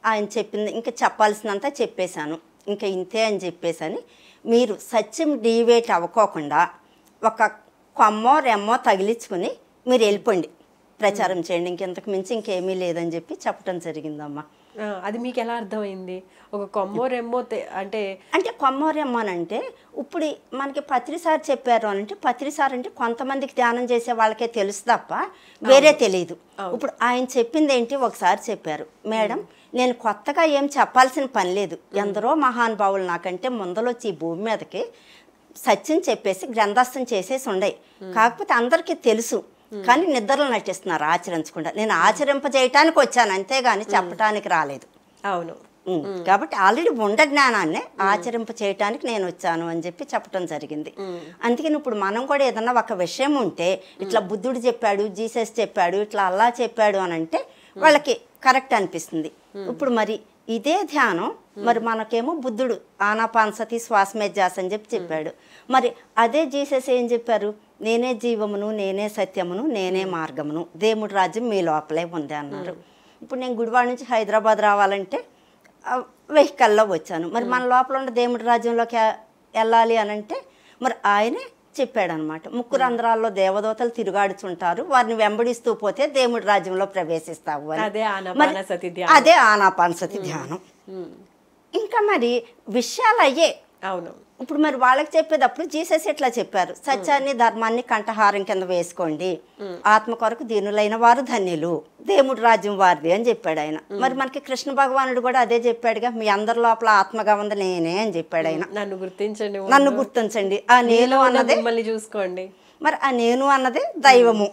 ఆయన చెప్పింది ఇంకా చెప్పాల్సినంత చెప్పేశాను, ఇంకా ఇంతే అని చెప్పేసని మీరు సత్యం డీవేట్ అవ్వకోకుండా ఒక కొమ్మో రెమ్మో తగిలించుకుని మీరు వెళ్ళిపోండి, ప్రచారం చేయండి, ఇంకెంతకు మించి ఇంకేమీ లేదని చెప్పి చెప్పడం జరిగిందమ్మా. అది మీకు ఎలా అర్థమైంది? ఒక కొమ్మో రెమ్మో అంటే కొమ్మో రెమ్మో అంటే ఇప్పుడు మనకి పత్రిసారి చెప్పారు అని అంటే పత్రిసారి అంటే కొంతమందికి ధ్యానం చేసే వాళ్ళకే తెలుసు తప్ప వేరే తెలియదు. ఇప్పుడు ఆయన చెప్పింది ఏంటి ఒకసారి చెప్పారు, మేడం నేను కొత్తగా ఏం చెప్పాల్సిన పని లేదు, ఎందరో మహానుభావులు నాకంటే ముందలొచ్చి ఈ భూమి మీదకి సత్యం చెప్పేసి గ్రంథస్థం చేసేసి ఉండయి, కాకపోతే అందరికీ తెలుసు కానీ నిద్రలు నటిస్తున్నారు ఆచరించకుండా. నేను ఆచరింపజేయటానికి వచ్చాను అంతేగాని చెప్పటానికి రాలేదు. అవును, కాబట్టి ఆల్రెడీ ఉండ జ్ఞానాన్ని ఆచరింప చేయటానికి నేను వచ్చాను అని చెప్పి చెప్పడం జరిగింది. అందుకని ఇప్పుడు మనం కూడా ఏదన్నా ఒక విషయం ఉంటే ఇట్లా బుద్ధుడు చెప్పాడు, జీసస్ చెప్పాడు, ఇట్లా అల్లా చెప్పాడు అని అంటే వాళ్ళకి కరెక్ట్ అనిపిస్తుంది. ఇప్పుడు మరి ఇదే ధ్యానం మరి మనకేమో బుద్ధుడు ఆనాపానసతి శ్వాసమేధ్యాస అని చెప్పి చెప్పాడు, మరి అదే జీసస్ ఏం చెప్పారు, నేనే జీవమును, నేనే సత్యమును, నేనే మార్గమును, దేవుడి రాజ్యం మీ లోపలే ఉంది అన్నారు. ఇప్పుడు నేను గుడివాడ నుంచి హైదరాబాద్ రావాలంటే వెహికల్లో వచ్చాను, మరి మన లోపల ఉన్న దేవుడి రాజ్యంలోకి వెళ్ళాలి అని అంటే మరి ఆయనే చెప్పాడనమాట. 3 రంధ్రాల్లో దేవదూతలు తిరుగాడుచుంటారు, వారిని వెంబడిస్తూ పోతే దేవుడి రాజ్యంలో ప్రవేశిస్తావు అని. అదే ఆనాపానసతి ధ్యానం. ఇంకా మరి విషయాలు అయ్యే. అవును, ఇప్పుడు మరి వాళ్ళకి చెప్పేటప్పుడు జీసస్ ఎట్లా చెప్పారు, సత్యాన్ని ధర్మాన్ని కంఠహారం కింద వేసుకోండి, ఆత్మ కొరకు దీనులైన వారు ధన్యులు, దేవుడి రాజ్యం వారిది అని చెప్పాడు ఆయన. మరి మనకి కృష్ణ భగవానుడు కూడా అదే చెప్పాడుగా, మీ అందరి లోపల ఆత్మగా ఉంది నేనే అని చెప్పాడు ఆయన. నన్ను గుర్తించండి, ఆ నేను అన్నదే చూసుకోండి. మరి ఆ నేను అన్నదే దైవము.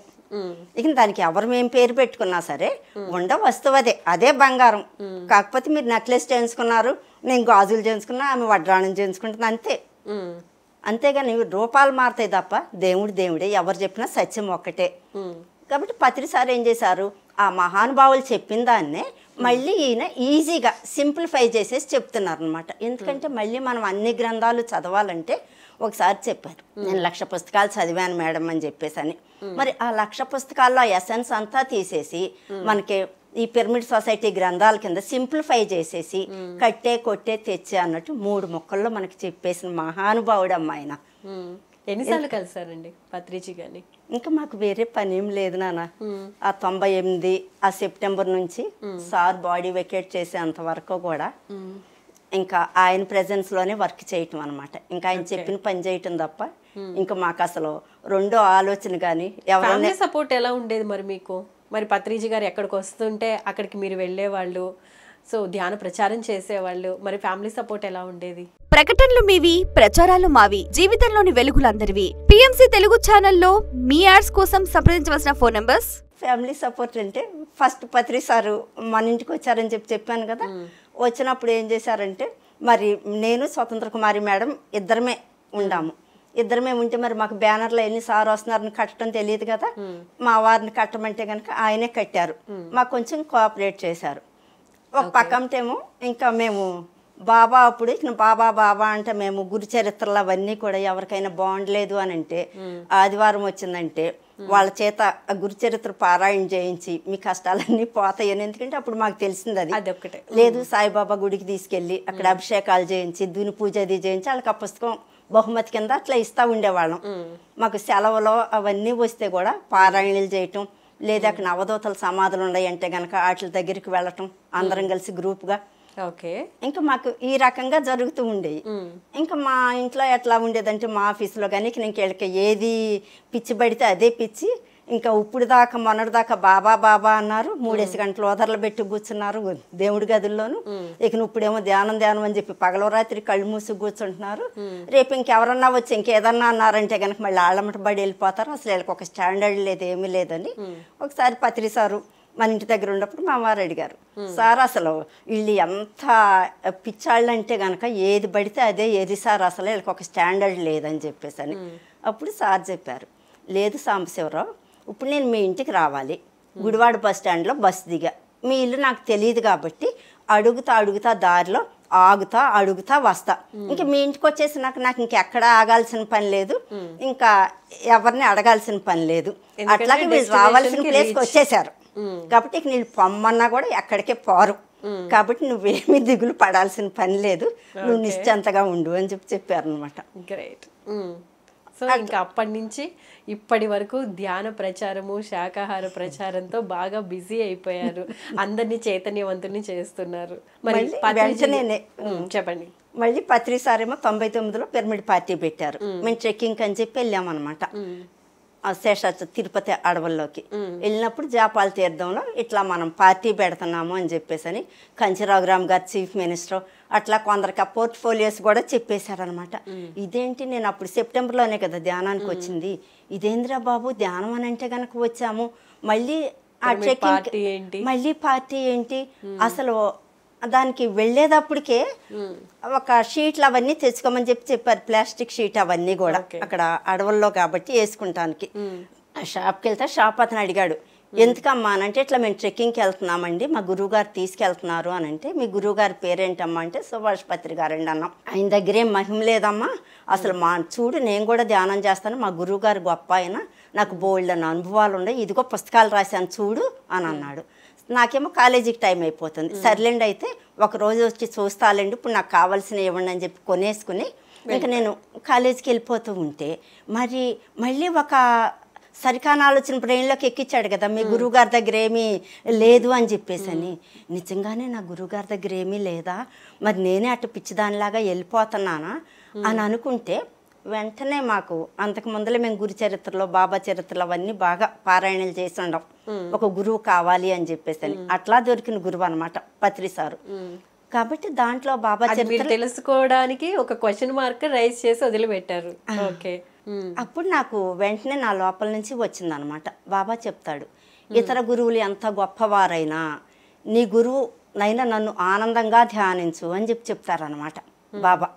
ఇక దానికి ఎవరు మేము పేరు పెట్టుకున్నా సరే ఉండ వస్తువు అదే బంగారం. కాకపోతే మీరు నెక్లెస్ చేయించుకున్నారు, నేను గాజులు చేయించుకున్నా, ఆమె వడ్రాణం చేయించుకుంటుంది అంతే. అంతేగాని రూపాలు మారుతాయి తప్ప దేవుడే, ఎవరు చెప్పినా సత్యం ఒక్కటే. కాబట్టి పత్రిసారి ఏం చేశారు, ఆ మహానుభావులు చెప్పిన దాన్నే మళ్ళీ ఈయన ఈజీగా సింప్లిఫై చేసేసి చెప్తున్నారు అనమాట. ఎందుకంటే మళ్ళీ మనం అన్ని గ్రంథాలు చదవాలంటే ఒకసారి చెప్పారు, నేను 1,00,000 పుస్తకాలు చదివాను మేడం అని చెప్పేసి. మరి ఆ 1,00,000 పుస్తకాల్లో ఎసెన్స్ అంతా తీసేసి మనకి ఈ పిరమిడ్ సొసైటీ గ్రంథాల కింద సింప్లిఫై చేసేసి కట్టే కొట్టే తెచ్చే అన్నట్టు 3 ముక్కల్లో మనకి చెప్పేసిన మహానుభావుడు అమ్మ ఆయన. ఎన్నిసార్లు కలిసారండి పత్రిజీ గారిని? ఇంకా మాకు వేరే పని ఏం లేదు నాన్న. ఆ 98 ఆ సెప్టెంబర్ నుంచి సార్ బాడీ వెకేట్ చేసేంత వరకు కూడా ఇంకా ఆయన ప్రెజెన్స్ లోనే వర్క్ చేయటం అనమాట. ఇంకా ఆయన చెప్పిన పని చేయటం తప్ప ఇంకా మాకు అసలు రెండో ఆలోచన కానీ ఎవరైనా సపోర్ట్ ఎలా ఉండేది మరి మీకు? మరి పత్రిజీ గారు ఎక్కడికి వస్తుంటే అక్కడికి మీరు వెళ్ళేవాళ్ళు, సో ధ్యాన ప్రచారం చేసేవాళ్ళు, మరి ఫ్యామిలీ సపోర్ట్ ఎలా ఉండేది? ప్రకటనలు మీవి, ప్రచారాలు మావి, జీవితంలోని వెలుగులందరివి. పిఎంసి తెలుగు ఛానల్లో మీ యాడ్స్ కోసం సంప్రదించవలసిన ఫోన్ నంబర్స్. ఫ్యామిలీ సపోర్ట్ అంటే ఫస్ట్ పత్రి సారు మన ఇంటికి వచ్చారని చెప్పాను కదా. వచ్చినప్పుడు ఏం చేశారంటే మరి నేను స్వతంత్ర కుమారి మేడం ఇద్దరమే ఉంటే మరి మాకు బ్యానర్లో ఎన్ని సార్ వస్తున్నారని కట్టడం తెలియదు కదా. మా వారిని కట్టమంటే కనుక ఆయనే కట్టారు, మాకు కొంచెం కోఆపరేట్ చేశారు. ఒక పక్కంటేమో ఇంకా మేము బాబా అప్పుడు ఇక బాబా అంటే మేము గురు చరిత్రలు అవన్నీ కూడా ఎవరికైనా బాగుండలేదు అని అంటే ఆదివారం వచ్చిందంటే వాళ్ళ చేత ఆ గురు చరిత్ర పారాయణ చేయించి మీ కష్టాలన్నీ పోతాయని. ఎందుకంటే అప్పుడు మాకు తెలిసింది అది ఒక్కటే. లేదు సాయిబాబా గుడికి తీసుకెళ్ళి అక్కడ అభిషేకాలు చేయించి దుని పూజ అది చేయించి వాళ్ళకి ఆ పుస్తకం బహుమతి కింద అట్లా ఇస్తూ ఉండేవాళ్ళం. మాకు సెలవులో అవన్నీ వస్తే కూడా పారాయణలు చేయటం, లేదా అక్కడ నవదూతల సమాధులు ఉన్నాయి అంటే కనుక వాటి దగ్గరికి వెళ్ళటం అందరం కలిసి గ్రూప్గా. ఓకే, ఇంకా మాకు ఈ రకంగా జరుగుతూ ఉండేవి. ఇంకా మా ఇంట్లో ఎట్లా ఉండేదంటే మా ఆఫీసులో కానీ ఇంకెళ్ళకి ఏది పిచ్చి పడితే అదే పిచ్చి, ఇంకా ఇప్పుడు దాకా మొన్నటి దాకా బాబా బాబా అన్నారు, 3 గంటలు ఓదర్లు పెట్టి కూర్చున్నారు దేవుడి గదుల్లోనూ. ఇక ఇప్పుడేమో ధ్యానం అని చెప్పి పగల రాత్రి కళ్ళు మూసి కూర్చుంటున్నారు. రేపు ఇంకెవరన్నా వచ్చి ఇంకేదన్నా అన్నారంటే కనుక మళ్ళీ ఆళ్ళమట బడి వెళ్ళిపోతారు. అసలు వీళ్ళకి ఒక స్టాండర్డ్ లేదు, ఏమీ లేదని ఒకసారి పత్రి సారు మన ఇంటి దగ్గర ఉన్నప్పుడు మా వారు అడిగారు, సార్ అసలు వీళ్ళు ఎంత పిచ్చాళ్ళు అంటే కనుక ఏది పడితే అదే, ఏది సార్ అసలు వీళ్ళకి ఒక స్టాండర్డ్ లేదని చెప్పేసి అని. అప్పుడు సార్ చెప్పారు, లేదు సాంబశివరావు, ఇప్పుడు నేను మీ ఇంటికి రావాలి, గుడివాడ బస్ స్టాండ్లో బస్సు దిగా, మీ ఇల్లు నాకు తెలియదు కాబట్టి అడుగుతా దారిలో అడుగుతా వస్తా. ఇంకా మీ ఇంటికి వచ్చేసి నాకు ఇంకెక్కడ ఆగాల్సిన పని లేదు, ఇంకా ఎవరిని అడగాల్సిన పని లేదు. అట్లాగే వీళ్ళు రావాల్సిన ప్లేస్కి వచ్చేసారు కాబట్టి ఇక నీళ్ళు పొమ్మన్నా కూడా ఎక్కడికే పోరు. కాబట్టి నువ్వేమీ దిగులు పడాల్సిన పని లేదు, నువ్వు నిశ్చంతగా ఉండు అని చెప్పారు అనమాట. గ్రేట్. సో ఇంకా అప్పటి నుంచి ఇప్పటి వరకు ధ్యాన ప్రచారము, శాకాహార ప్రచారంతో బాగా బిజీ అయిపోయారు, అందరినీ చైతన్యవంతుల్ని చేస్తున్నారు. మరి వెంటనే చెప్పండి. మళ్ళీ పత్రి సారేమో 99లో పిరమిడ్ పార్టీ పెట్టారు. మేము ట్రెక్కింగ్ అని చెప్పి వెళ్ళామన్నమాట శేషాచ తిరుపతి అడవుల్లోకి. వెళ్ళినప్పుడు జాపాల తీర్థంలో ఇట్లా మనం పార్టీ పెడుతున్నాము అని చెప్పేసి అని కంచిరావురామ్ గారు చీఫ్ మినిస్టర్ అట్లా కొందరికి ఆ పోర్ట్ఫోలియోస్ కూడా చెప్పేశారనమాట. ఇదేంటి, నేను అప్పుడు సెప్టెంబర్లోనే కదా ధ్యానానికి వచ్చింది, ఇదేంద్రా బాబు ధ్యానం అని అంటే కనుక వచ్చాము, మళ్ళీ ఆ ట్రెక్కింగ్ మళ్ళీ పార్టీ ఏంటి, అసలు దానికి వెళ్ళేటప్పటికే ఒక షీట్లు అవన్నీ తెచ్చుకోమని చెప్పారు, ప్లాస్టిక్ షీట్ అవన్నీ కూడా అక్కడ అడవుల్లో కాబట్టి వేసుకుంటానికి. ఆ షాప్కి వెళ్తే షాప్ అతను అడిగాడు, ఎందుకమ్మా అని అంటే, ఇట్లా మేము ట్రెక్కింగ్కి వెళ్తున్నామండి, మా గురువుగారు తీసుకెళ్తున్నారు అని అంటే, మీ గురువుగారి పేరేంటమ్మా అంటే సుభాష్ పత్రి గారండి అన్నాం. ఆయన దగ్గర ఏం మహిమ లేదమ్మా, అసలు చూడు నేను కూడా ధ్యానం చేస్తాను, మా గురువుగారు గొప్ప ఆయన, నాకు బోల్డ్ అన్న అనుభవాలు ఉన్నాయి, ఇదిగో పుస్తకాలు రాశాను చూడు అని అన్నాడు. నాకేమో కాలేజీకి టైం అయిపోతుంది, సర్లేండి అయితే ఒకరోజు వచ్చి చూస్తాలేండి, ఇప్పుడు నాకు కావాల్సిన ఇవ్వండి అని చెప్పి కొనేసుకుని ఇంకా నేను కాలేజీకి వెళ్ళిపోతూ ఉంటే మళ్ళీ ఒక సరికాని ఆలోచన బ్రెయిన్లోకి ఎక్కించాడు కదా, మీ గురువుగారి దగ్గర ఏమీ లేదు అని చెప్పేసి అని. నిజంగానే నా గురువుగారి దగ్గర ఏమీ లేదా, మరి నేనే అటు పిచ్చిదానిలాగా వెళ్ళిపోతున్నానా అని అనుకుంటే వెంటనే మాకు అంతకు ముందలే మేము గురు చరిత్రలో బాబా చరిత్రలో అవన్నీ బాగా పారాయణలు చేసి ఉండం, ఒక గురువు కావాలి అని చెప్పేసి అని. అట్లా దొరికిన గురువు అనమాట పత్రి సారు. కాబట్టి దాంట్లో బాబా చరిత్ర తెలుసుకోవడానికి ఒక క్వశ్చన్ మార్క్ రైజ్ చేసి వదిలిపెట్టారు. ఓకే. అప్పుడు నాకు వెంటనే నా లోపల నుంచి వచ్చిందనమాట, బాబా చెప్తాడు, ఇతర గురువులు ఎంత గొప్పవారైనా నీ గురువు నైనా నన్ను ఆనందంగా ధ్యానించు అని చెప్తారనమాట బాబా.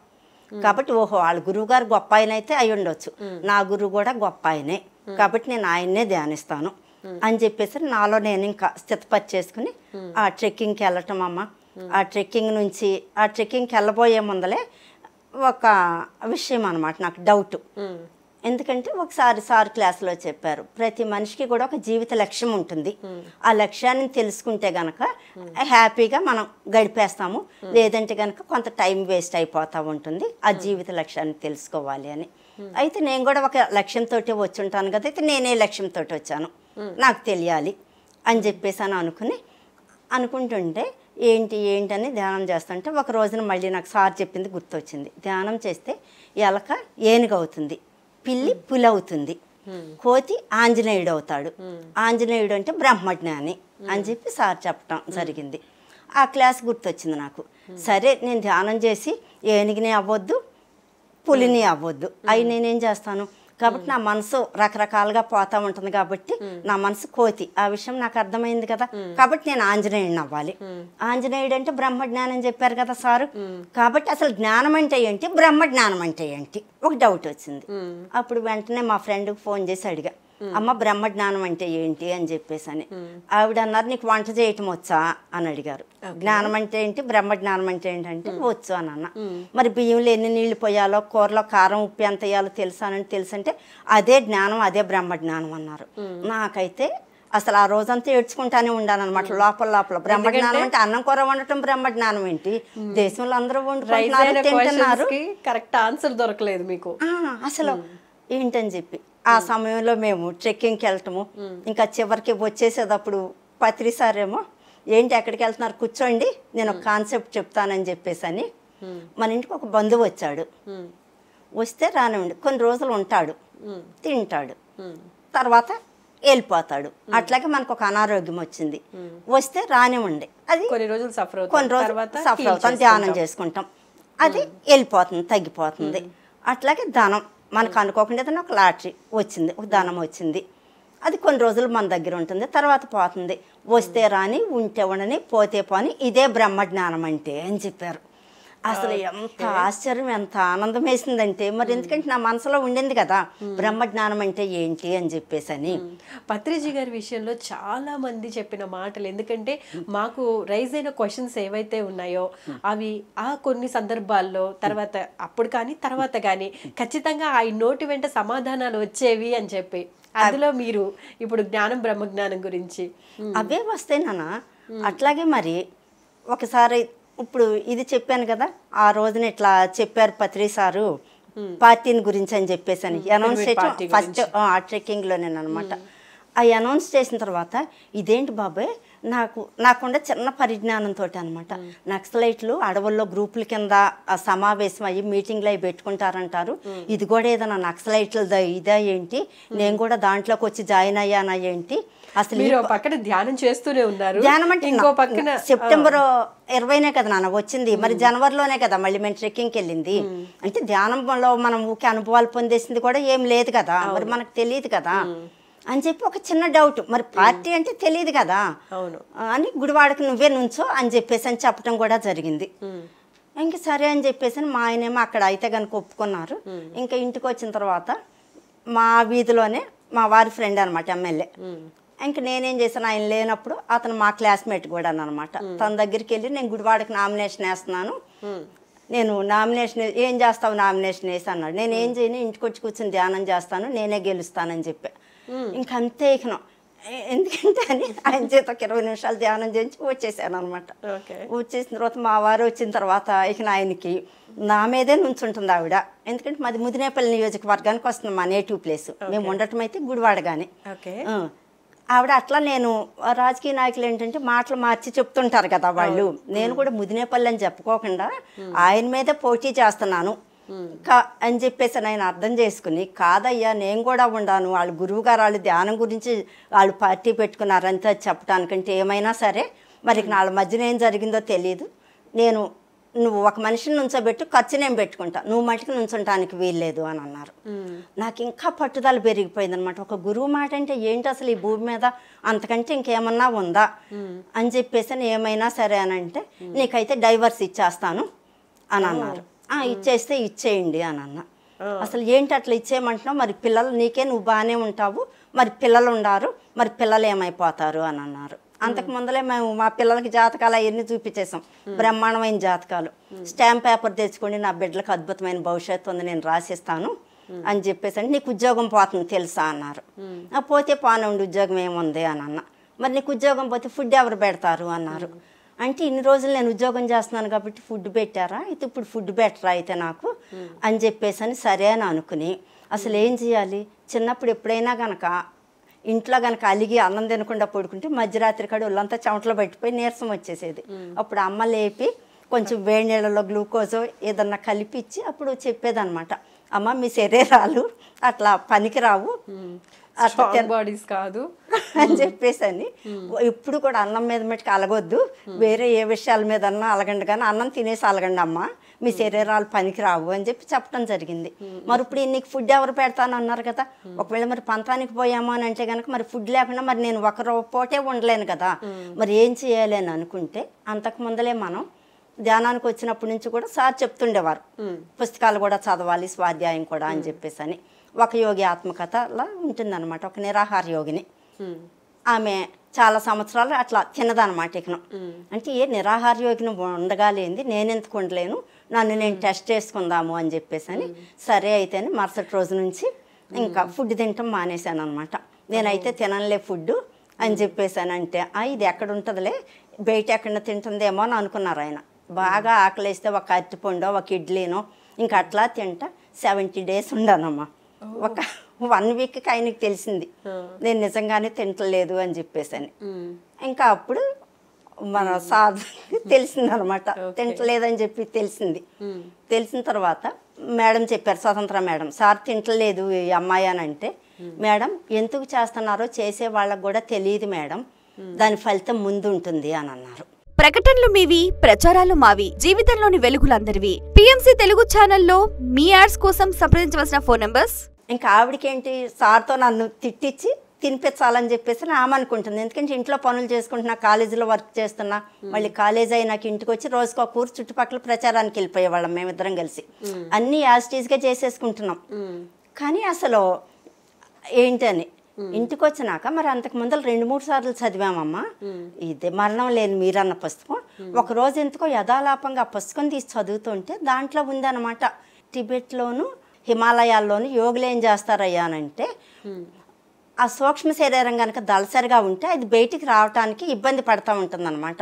కాబట్టి ఓహో వాళ్ళ గురువు గారు గొప్ప ఆయన అయితే అయి ఉండొచ్చు, నా గురువు కూడా గొప్ప ఆయనే, కాబట్టి నేను ఆయన్నే ధ్యానిస్తాను అని చెప్పేసి నాలో నేను ఇంకా స్థితపరిచేసుకుని ఆ ట్రెక్కింగ్కి వెళ్ళటం అమ్మ. ఆ ట్రెక్కింగ్కి వెళ్ళబోయే ముందలే ఒక విషయం అనమాట నాకు డౌట్. ఎందుకంటే ఒకసారి సార్ క్లాసులో చెప్పారు, ప్రతి మనిషికి కూడా ఒక జీవిత లక్ష్యం ఉంటుంది, ఆ లక్ష్యాన్ని తెలుసుకుంటే గనక హ్యాపీగా మనం గడిపేస్తాము, లేదంటే కనుక కొంత టైం వేస్ట్ అయిపోతూ ఉంటుంది, ఆ జీవిత లక్ష్యాన్ని తెలుసుకోవాలి అని. అయితే నేను కూడా ఒక లక్ష్యంతో వచ్చి ఉంటాను కదా, అయితే నేనే లక్ష్యంతో వచ్చాను, నాకు తెలియాలి అని చెప్పేసి అని అనుకుంటుంటే ఏంటి అని ధ్యానం చేస్తుంటే ఒక రోజున మళ్ళీ నాకు సార్ చెప్పింది గుర్తొచ్చింది, ధ్యానం చేస్తే ఎలక ఏనుగు అవుతుంది, పిల్లి పులి అవుతుంది, కోతి ఆంజనేయుడు అవుతాడు, ఆంజనేయుడు అంటే బ్రహ్మజ్ఞాని అని చెప్పి సార్ చెప్పడం జరిగింది. ఆ క్లాస్ గుర్తొచ్చింది నాకు. సరే నేను ధ్యానం చేసి ఏనుగుని అవ్వద్దు, పులిని అవ్వద్దు, అవి నేనేం చేస్తాను, కాబట్టి నా మనసు రకరకాలుగా పోతా ఉంటుంది, కాబట్టి నా మనసు కోతి, ఆ విషయం నాకు అర్థమైంది కదా, కాబట్టి నేను ఆంజనేయుడిని అవ్వాలి. ఆంజనేయుడు అంటే బ్రహ్మజ్ఞానం చెప్పారు కదా సారు, కాబట్టి అసలు జ్ఞానం అంటే ఏంటి, బ్రహ్మజ్ఞానం అంటే ఏంటి, ఒక డౌట్ వచ్చింది. అప్పుడు వెంటనే మా ఫ్రెండ్కి ఫోన్ చేసి అడిగా, అమ్మ బ్రహ్మజ్ఞానం అంటే ఏంటి అని చెప్పేసి అని. ఆవిడ అన్నారు, నీకు వంట చేయటం వచ్చా అని అడిగారు. జ్ఞానం అంటే ఏంటి, బ్రహ్మజ్ఞానం అంటే ఏంటంటే వచ్చు అని అన్న. మరి బియ్యంలో ఎన్ని నీళ్లు పోయాలో, కూరలో కారం ఉప్పు ఎంత వేయాలో తెలుసంటే అదే జ్ఞానం, అదే బ్రహ్మజ్ఞానం అన్నారు. నాకైతే అసలు ఆ రోజంతా ఏడ్చుకుంటానే ఉండాను అనమాట లోపల. బ్రహ్మజ్ఞానం అంటే అన్నం కూర వండటం బ్రహ్మజ్ఞానం ఏంటి, దేశంలో అందరూ వండుకుంటున్నారు, తింటున్నారు, కరెక్ట్ ఆన్సర్ దొరకలేదు మీకు అసలు ఏంటని చెప్పి. ఆ సమయంలో మేము ట్రెక్కింగ్కి వెళ్ళటము, ఇంకా చివరికి వచ్చేసేటప్పుడు పత్రి సారేమో ఏంటి ఎక్కడికి వెళ్తున్నారు, కూర్చోండి నేను ఒక కాన్సెప్ట్ చెప్తానని చెప్పేసి అని. మన ఇంటికి ఒక బంధువు వచ్చాడు, వస్తే రానివ్వండి కొన్ని రోజులు ఉంటాడు, తింటాడు, తర్వాత వెళ్ళిపోతాడు. అట్లాగే మనకు ఒక అనారోగ్యం వచ్చింది, వస్తే రానివ్వండి, అది కొన్ని రోజులు సఫర్ కొన్ని రోజులు సఫర్ అవుతాం, ధ్యానం చేసుకుంటాం, అది వెళ్ళిపోతుంది, తగ్గిపోతుంది. అట్లాగే ధనం మనకు అనుకోకుండా ఏదైనా ఒక లాటరీ వచ్చింది, ఒక ధనం వచ్చింది, అది కొన్ని రోజులు మన దగ్గర ఉంటుంది, తర్వాత పోతుంది. వస్తే రాని, ఉంటే ఉండని, పోతే పోని, ఇదే బ్రహ్మ జ్ఞానం అంటే అని చెప్పారు. అసలు ఎంత ఆశ్చర్యం, ఎంత ఆనందం వేసిందంటే, మరి ఎందుకంటే నా మనసులో ఉండింది కదా బ్రహ్మ జ్ఞానం అంటే ఏంటి అని చెప్పేసి అని. పత్రిజీ గారి విషయంలో చాలా మంది చెప్పిన మాటలు, ఎందుకంటే మాకు రైజ్ అయిన క్వశ్చన్స్ ఏవైతే ఉన్నాయో అవి ఆ కొన్ని సందర్భాల్లో తర్వాత అప్పుడు కానీ తర్వాత కానీ ఖచ్చితంగా ఆ నోటి వెంట సమాధానాలు వచ్చేవి అని చెప్పి, అందులో మీరు ఇప్పుడు జ్ఞానం బ్రహ్మజ్ఞానం గురించి అవే వస్తాయి నాన్న. అట్లాగే మరి ఒకసారి ఇప్పుడు ఇది చెప్పాను కదా, ఆ రోజున ఇట్లా చెప్పారు పత్రి సారు పార్టీని గురించి అని చెప్పేసి అని అనౌన్స్ చేయటం ఫస్ట్ ఆ ట్రెక్కింగ్లోనేనమాట. ఆ అనౌన్స్ చేసిన తర్వాత ఇదేంటి బాబాయ్, నాకుండా చిన్న పరిజ్ఞానంతో అనమాట, నక్సలైట్లు అడవుల్లో గ్రూపుల కింద సమావేశం అయ్యి మీటింగ్లు అవి పెట్టుకుంటారంటారు, ఇది కూడా ఏదైనా నక్సలైట్లదా ఇదా ఏంటి, నేను కూడా దాంట్లోకి వచ్చి జాయిన్ అయ్యానా ఏంటి, అసలు పక్కన ధ్యానం చేస్తూనే ఉన్నారు. ధ్యానం అంటే ఇంకో పక్కన సెప్టెంబర్ 20నే కదా నాన్న వచ్చింది, మరి జనవరిలోనే కదా మళ్ళీ మేము ట్రెక్కింగ్కి వెళ్ళింది. అంటే ధ్యానంలో మనం ఊకే అనుభవాలు పొందేసింది కూడా ఏం లేదు కదా, మరి మనకు తెలియదు కదా అని చెప్పి ఒక చిన్న డౌట్, మరి పార్టీ అంటే తెలియదు కదా అని గుడివాడకు నువ్వే నుంచో అని చెప్పేసి అని చెప్పడం కూడా జరిగింది. ఇంక సరే అని చెప్పేసి మా ఆయనేమో అక్కడ అయితే కనుక ఒప్పుకున్నారు. ఇంకా ఇంటికి వచ్చిన తర్వాత మా వీధిలోనే మా వారి ఫ్రెండ్ అనమాట ఎమ్మెల్యే. ఇంక నేనేం చేశాను, ఆయన లేనప్పుడు అతను మా క్లాస్మేట్ కూడా అనమాట, తన దగ్గరికి వెళ్ళి నేను గుడివాడకి నామినేషన్ వేస్తున్నాను, నేను నామినేషన్ ఏం చేస్తావు నామినేషన్ వేసి అన్నాడు. నేను ఏం చేయను, ఇంటికి వచ్చి కూర్చొని ధ్యానం చేస్తాను, నేనే గెలుస్తానని చెప్పా. ఇంకంతే ఇకను, ఎందుకంటే అని ఆయన చేత ఒక 20 నిమిషాలు ధ్యానం చేయించి వచ్చేసాను అనమాట. వచ్చేసిన తర్వాత మా వారు వచ్చిన తర్వాత ఇక ఆయనకి నా మీదే నుంచుంటుంది ఆవిడ, ఎందుకంటే మాది ముదినేపల్లి నియోజకవర్గానికి వస్తుంది మా నేటివ్ ప్లేస్, మేము ఉండటం అయితే గుడివాడగానే. ఆవిడ అట్లా నేను రాజకీయ నాయకులు ఏంటంటే మాటలు మార్చి చెప్తుంటారు కదా వాళ్ళు, నేను కూడా ముదినేపల్లి అని చెప్పుకోకుండా ఆయన మీదే పోటీ చేస్తున్నాను అని చెప్పేసి ఆయన అర్థం చేసుకుని, కాదయ్యా నేను కూడా ఉండాను, వాళ్ళు గురువు గారు వాళ్ళు ధ్యానం గురించి వాళ్ళు పార్టీ పెట్టుకున్నారంతా చెప్పడానికంటే ఏమైనా సరే మరి వాళ్ళ మధ్యన ఏం జరిగిందో తెలియదు, నువ్వు ఒక మనిషిని నుంచోబెట్టు, ఖర్చు నేను పెట్టుకుంటా, నువ్వు మటుకు నుంచుంటానికి వీల్లేదు అని అన్నారు. నాకు ఇంకా పట్టుదల పెరిగిపోయింది అనమాట. ఒక గురువు మాట అంటే ఏంటి అసలు ఈ భూమి మీద, అంతకంటే ఇంకేమన్నా ఉందా అని చెప్పేసి ఏమైనా సరే అని అంటే, నీకైతే డైవర్స్ ఇచ్చేస్తాను అని అన్నారు. ఇచ్చేస్తే ఇచ్చేయండి అని అన్న. అసలు ఏంటి అట్లా ఇచ్చేయమంటున్నావు, మరి పిల్లలు నీకే నువ్వు బాగానే ఉంటావు, మరి పిల్లలు ఉండారు, మరి పిల్లలు ఏమైపోతారు అని అన్నారు. అంతకు ముందలే మేము మా పిల్లలకి జాతకాలు అవన్నీ చూపించేసాం, బ్రహ్మాండమైన జాతకాలు, స్టాంప్ పేపర్ తెచ్చుకోండి, నా బిడ్డలకు అద్భుతమైన భవిష్యత్తు ఉంది, నేను రాసిస్తాను అని చెప్పేసి అంటే, నీకు ఉద్యోగం పోతుంది తెలుసా అన్నారు. పోతే పోనండి ఉద్యోగం ఏముంది అని అన్న. మరి నీకు ఉద్యోగం పోతే ఫుడ్ ఎవరు పెడతారు అన్నారు. అంటే ఇన్ని రోజులు నేను ఉద్యోగం చేస్తున్నాను కాబట్టి ఫుడ్ పెట్టారా, అయితే ఇప్పుడు ఫుడ్ పెట్టరా అయితే నాకు అని చెప్పేసి అని సరే అని అనుకుని, అసలు ఏం చేయాలి, చిన్నప్పుడు ఎప్పుడైనా కనుక ఇంట్లో కనుక అలిగి అన్నం తినకుండా పడుకుంటే మధ్యరాత్రి కాడ ఒళ్ళంతా చెమటలో పట్టిపోయి నీరసం వచ్చేసేది. అప్పుడు అమ్మ లేపి కొంచెం వేడి నీళ్ళలో గ్లూకోజో ఏదన్నా కలిపి ఇచ్చి అప్పుడు చెప్పేదన్నమాట, అమ్మ మీ శరీరాలు అట్లా పనికిరావు, బాడీస్ కాదు అని చెప్పేసి అని, ఇప్పుడు కూడా అన్నం మీద మట్టుకు అలగొద్దు, వేరే ఏ విషయాల మీద అన్నా అలగండి, కానీ అన్నం తినేసి అలగండి అమ్మ, మీ శరీరాలు పనికి రావు అని చెప్పి చెప్పడం జరిగింది. మరి ఇప్పుడు నీకు ఫుడ్ ఎవరు పెడతాను అన్నారు కదా, ఒకవేళ మరి పంతానికి పోయామో అని అంటే కనుక మరి ఫుడ్ లేకుండా మరి నేను ఒక పూటే ఉండలేను కదా, మరి ఏం చేయాలి అని అనుకుంటే, అంతకు ముందలే మనం ధ్యానానికి వచ్చినప్పటి నుంచి కూడా సార్ చెప్తుండేవారు, పుస్తకాలు కూడా చదవాలి, స్వాధ్యాయం కూడా అని చెప్పేసి అని. ఒక యోగి ఆత్మకథలా ఉంటుందన్నమాట, ఒక నిరాహార యోగిని, ఆమె చాలా సంవత్సరాలు అట్లా తినదనమాట. ఇకను అంటే ఏ నిరాహార యోగిని ఉండగాలేంది, నేనెందుకు ఉండలేను, నన్ను నేను టెస్ట్ చేసుకుందాము అని చెప్పేసి అని సరే అయితే అని మరుసటి రోజు నుంచి ఇంకా ఫుడ్ తినటం మానేశాను అనమాట. నేనైతే తినలే ఫుడ్ అని చెప్పేసాను. అంటే ఇది ఎక్కడ ఉంటుందిలే, బయట ఎక్కడ తింటుందేమో అని అనుకున్నారు ఆయన. బాగా ఆకలిస్తే ఒక అరటిపండో ఒక ఇడ్లీనో ఇంకా అట్లా తింటా 70 days ఉండానమ్మా. ఒక 1 weekకి ఆయనకి తెలిసింది నేను నిజంగానే తింటలేదు అని చెప్పేసి అని. ఇంకా అప్పుడు మన సార్ తెలిసిందనమాట, తింటలేదని చెప్పి తెలిసింది. తెలిసిన తర్వాత మేడం చెప్పారు, స్వతంత్ర మేడం, సార్ తింటలేదు ఈ అమ్మాయి అని అంటే, మేడం ఎందుకు చేస్తున్నారో చేసే వాళ్ళకు కూడా తెలియదు మేడం, దాని ఫలితం ముందు ఉంటుంది అని అన్నారు. ప్రకటనలు మీవి, ప్రచారాలు మావి, జీవితంలోని వెలుగులందరివి. పిఎంసి తెలుగు ఛానల్లో మీ యాడ్స్ కోసం సంప్రదించవలసిన ఫోన్ నంబర్స్. ఇంకా ఆవిడకేంటి, సార్తో నన్ను తిట్టించి తినిపించాలని చెప్పేసి ఆమె అనుకుంటుంది. ఎందుకంటే ఇంట్లో పనులు చేసుకుంటున్నా, కాలేజీలో వర్క్ చేస్తున్నా, మళ్ళీ కాలేజ్ అయి నాకు ఇంటికి వచ్చి రోజుకో కూర్చు చుట్టుపక్కల ప్రచారానికి వెళ్ళిపోయేవాళ్ళం మేమిద్దరం కలిసి. అన్నీ యాజిటీస్గా చేసేసుకుంటున్నాం. కానీ అసలు ఏంటని ఇంటికి వచ్చినాక మరి అంతకు ముందర 2-3 సార్లు చదివామమ్మా ఇదే మరణం లేని మీరన్న పుస్తకం. ఒకరోజు ఎందుకో యథాలాపంగా ఆ పుస్తకం తీసి చదువుతుంటే దాంట్లో ఉందన్నమాట, టిబెట్లోను హిమాలయాల్లోను యోగులు ఏం చేస్తారయ్యా అనంటే, ఆ సూక్ష్మ శరీరం కనుక దళసరిగా ఉంటే అది బయటికి రావటానికి ఇబ్బంది పడతా ఉంటుందన్నమాట.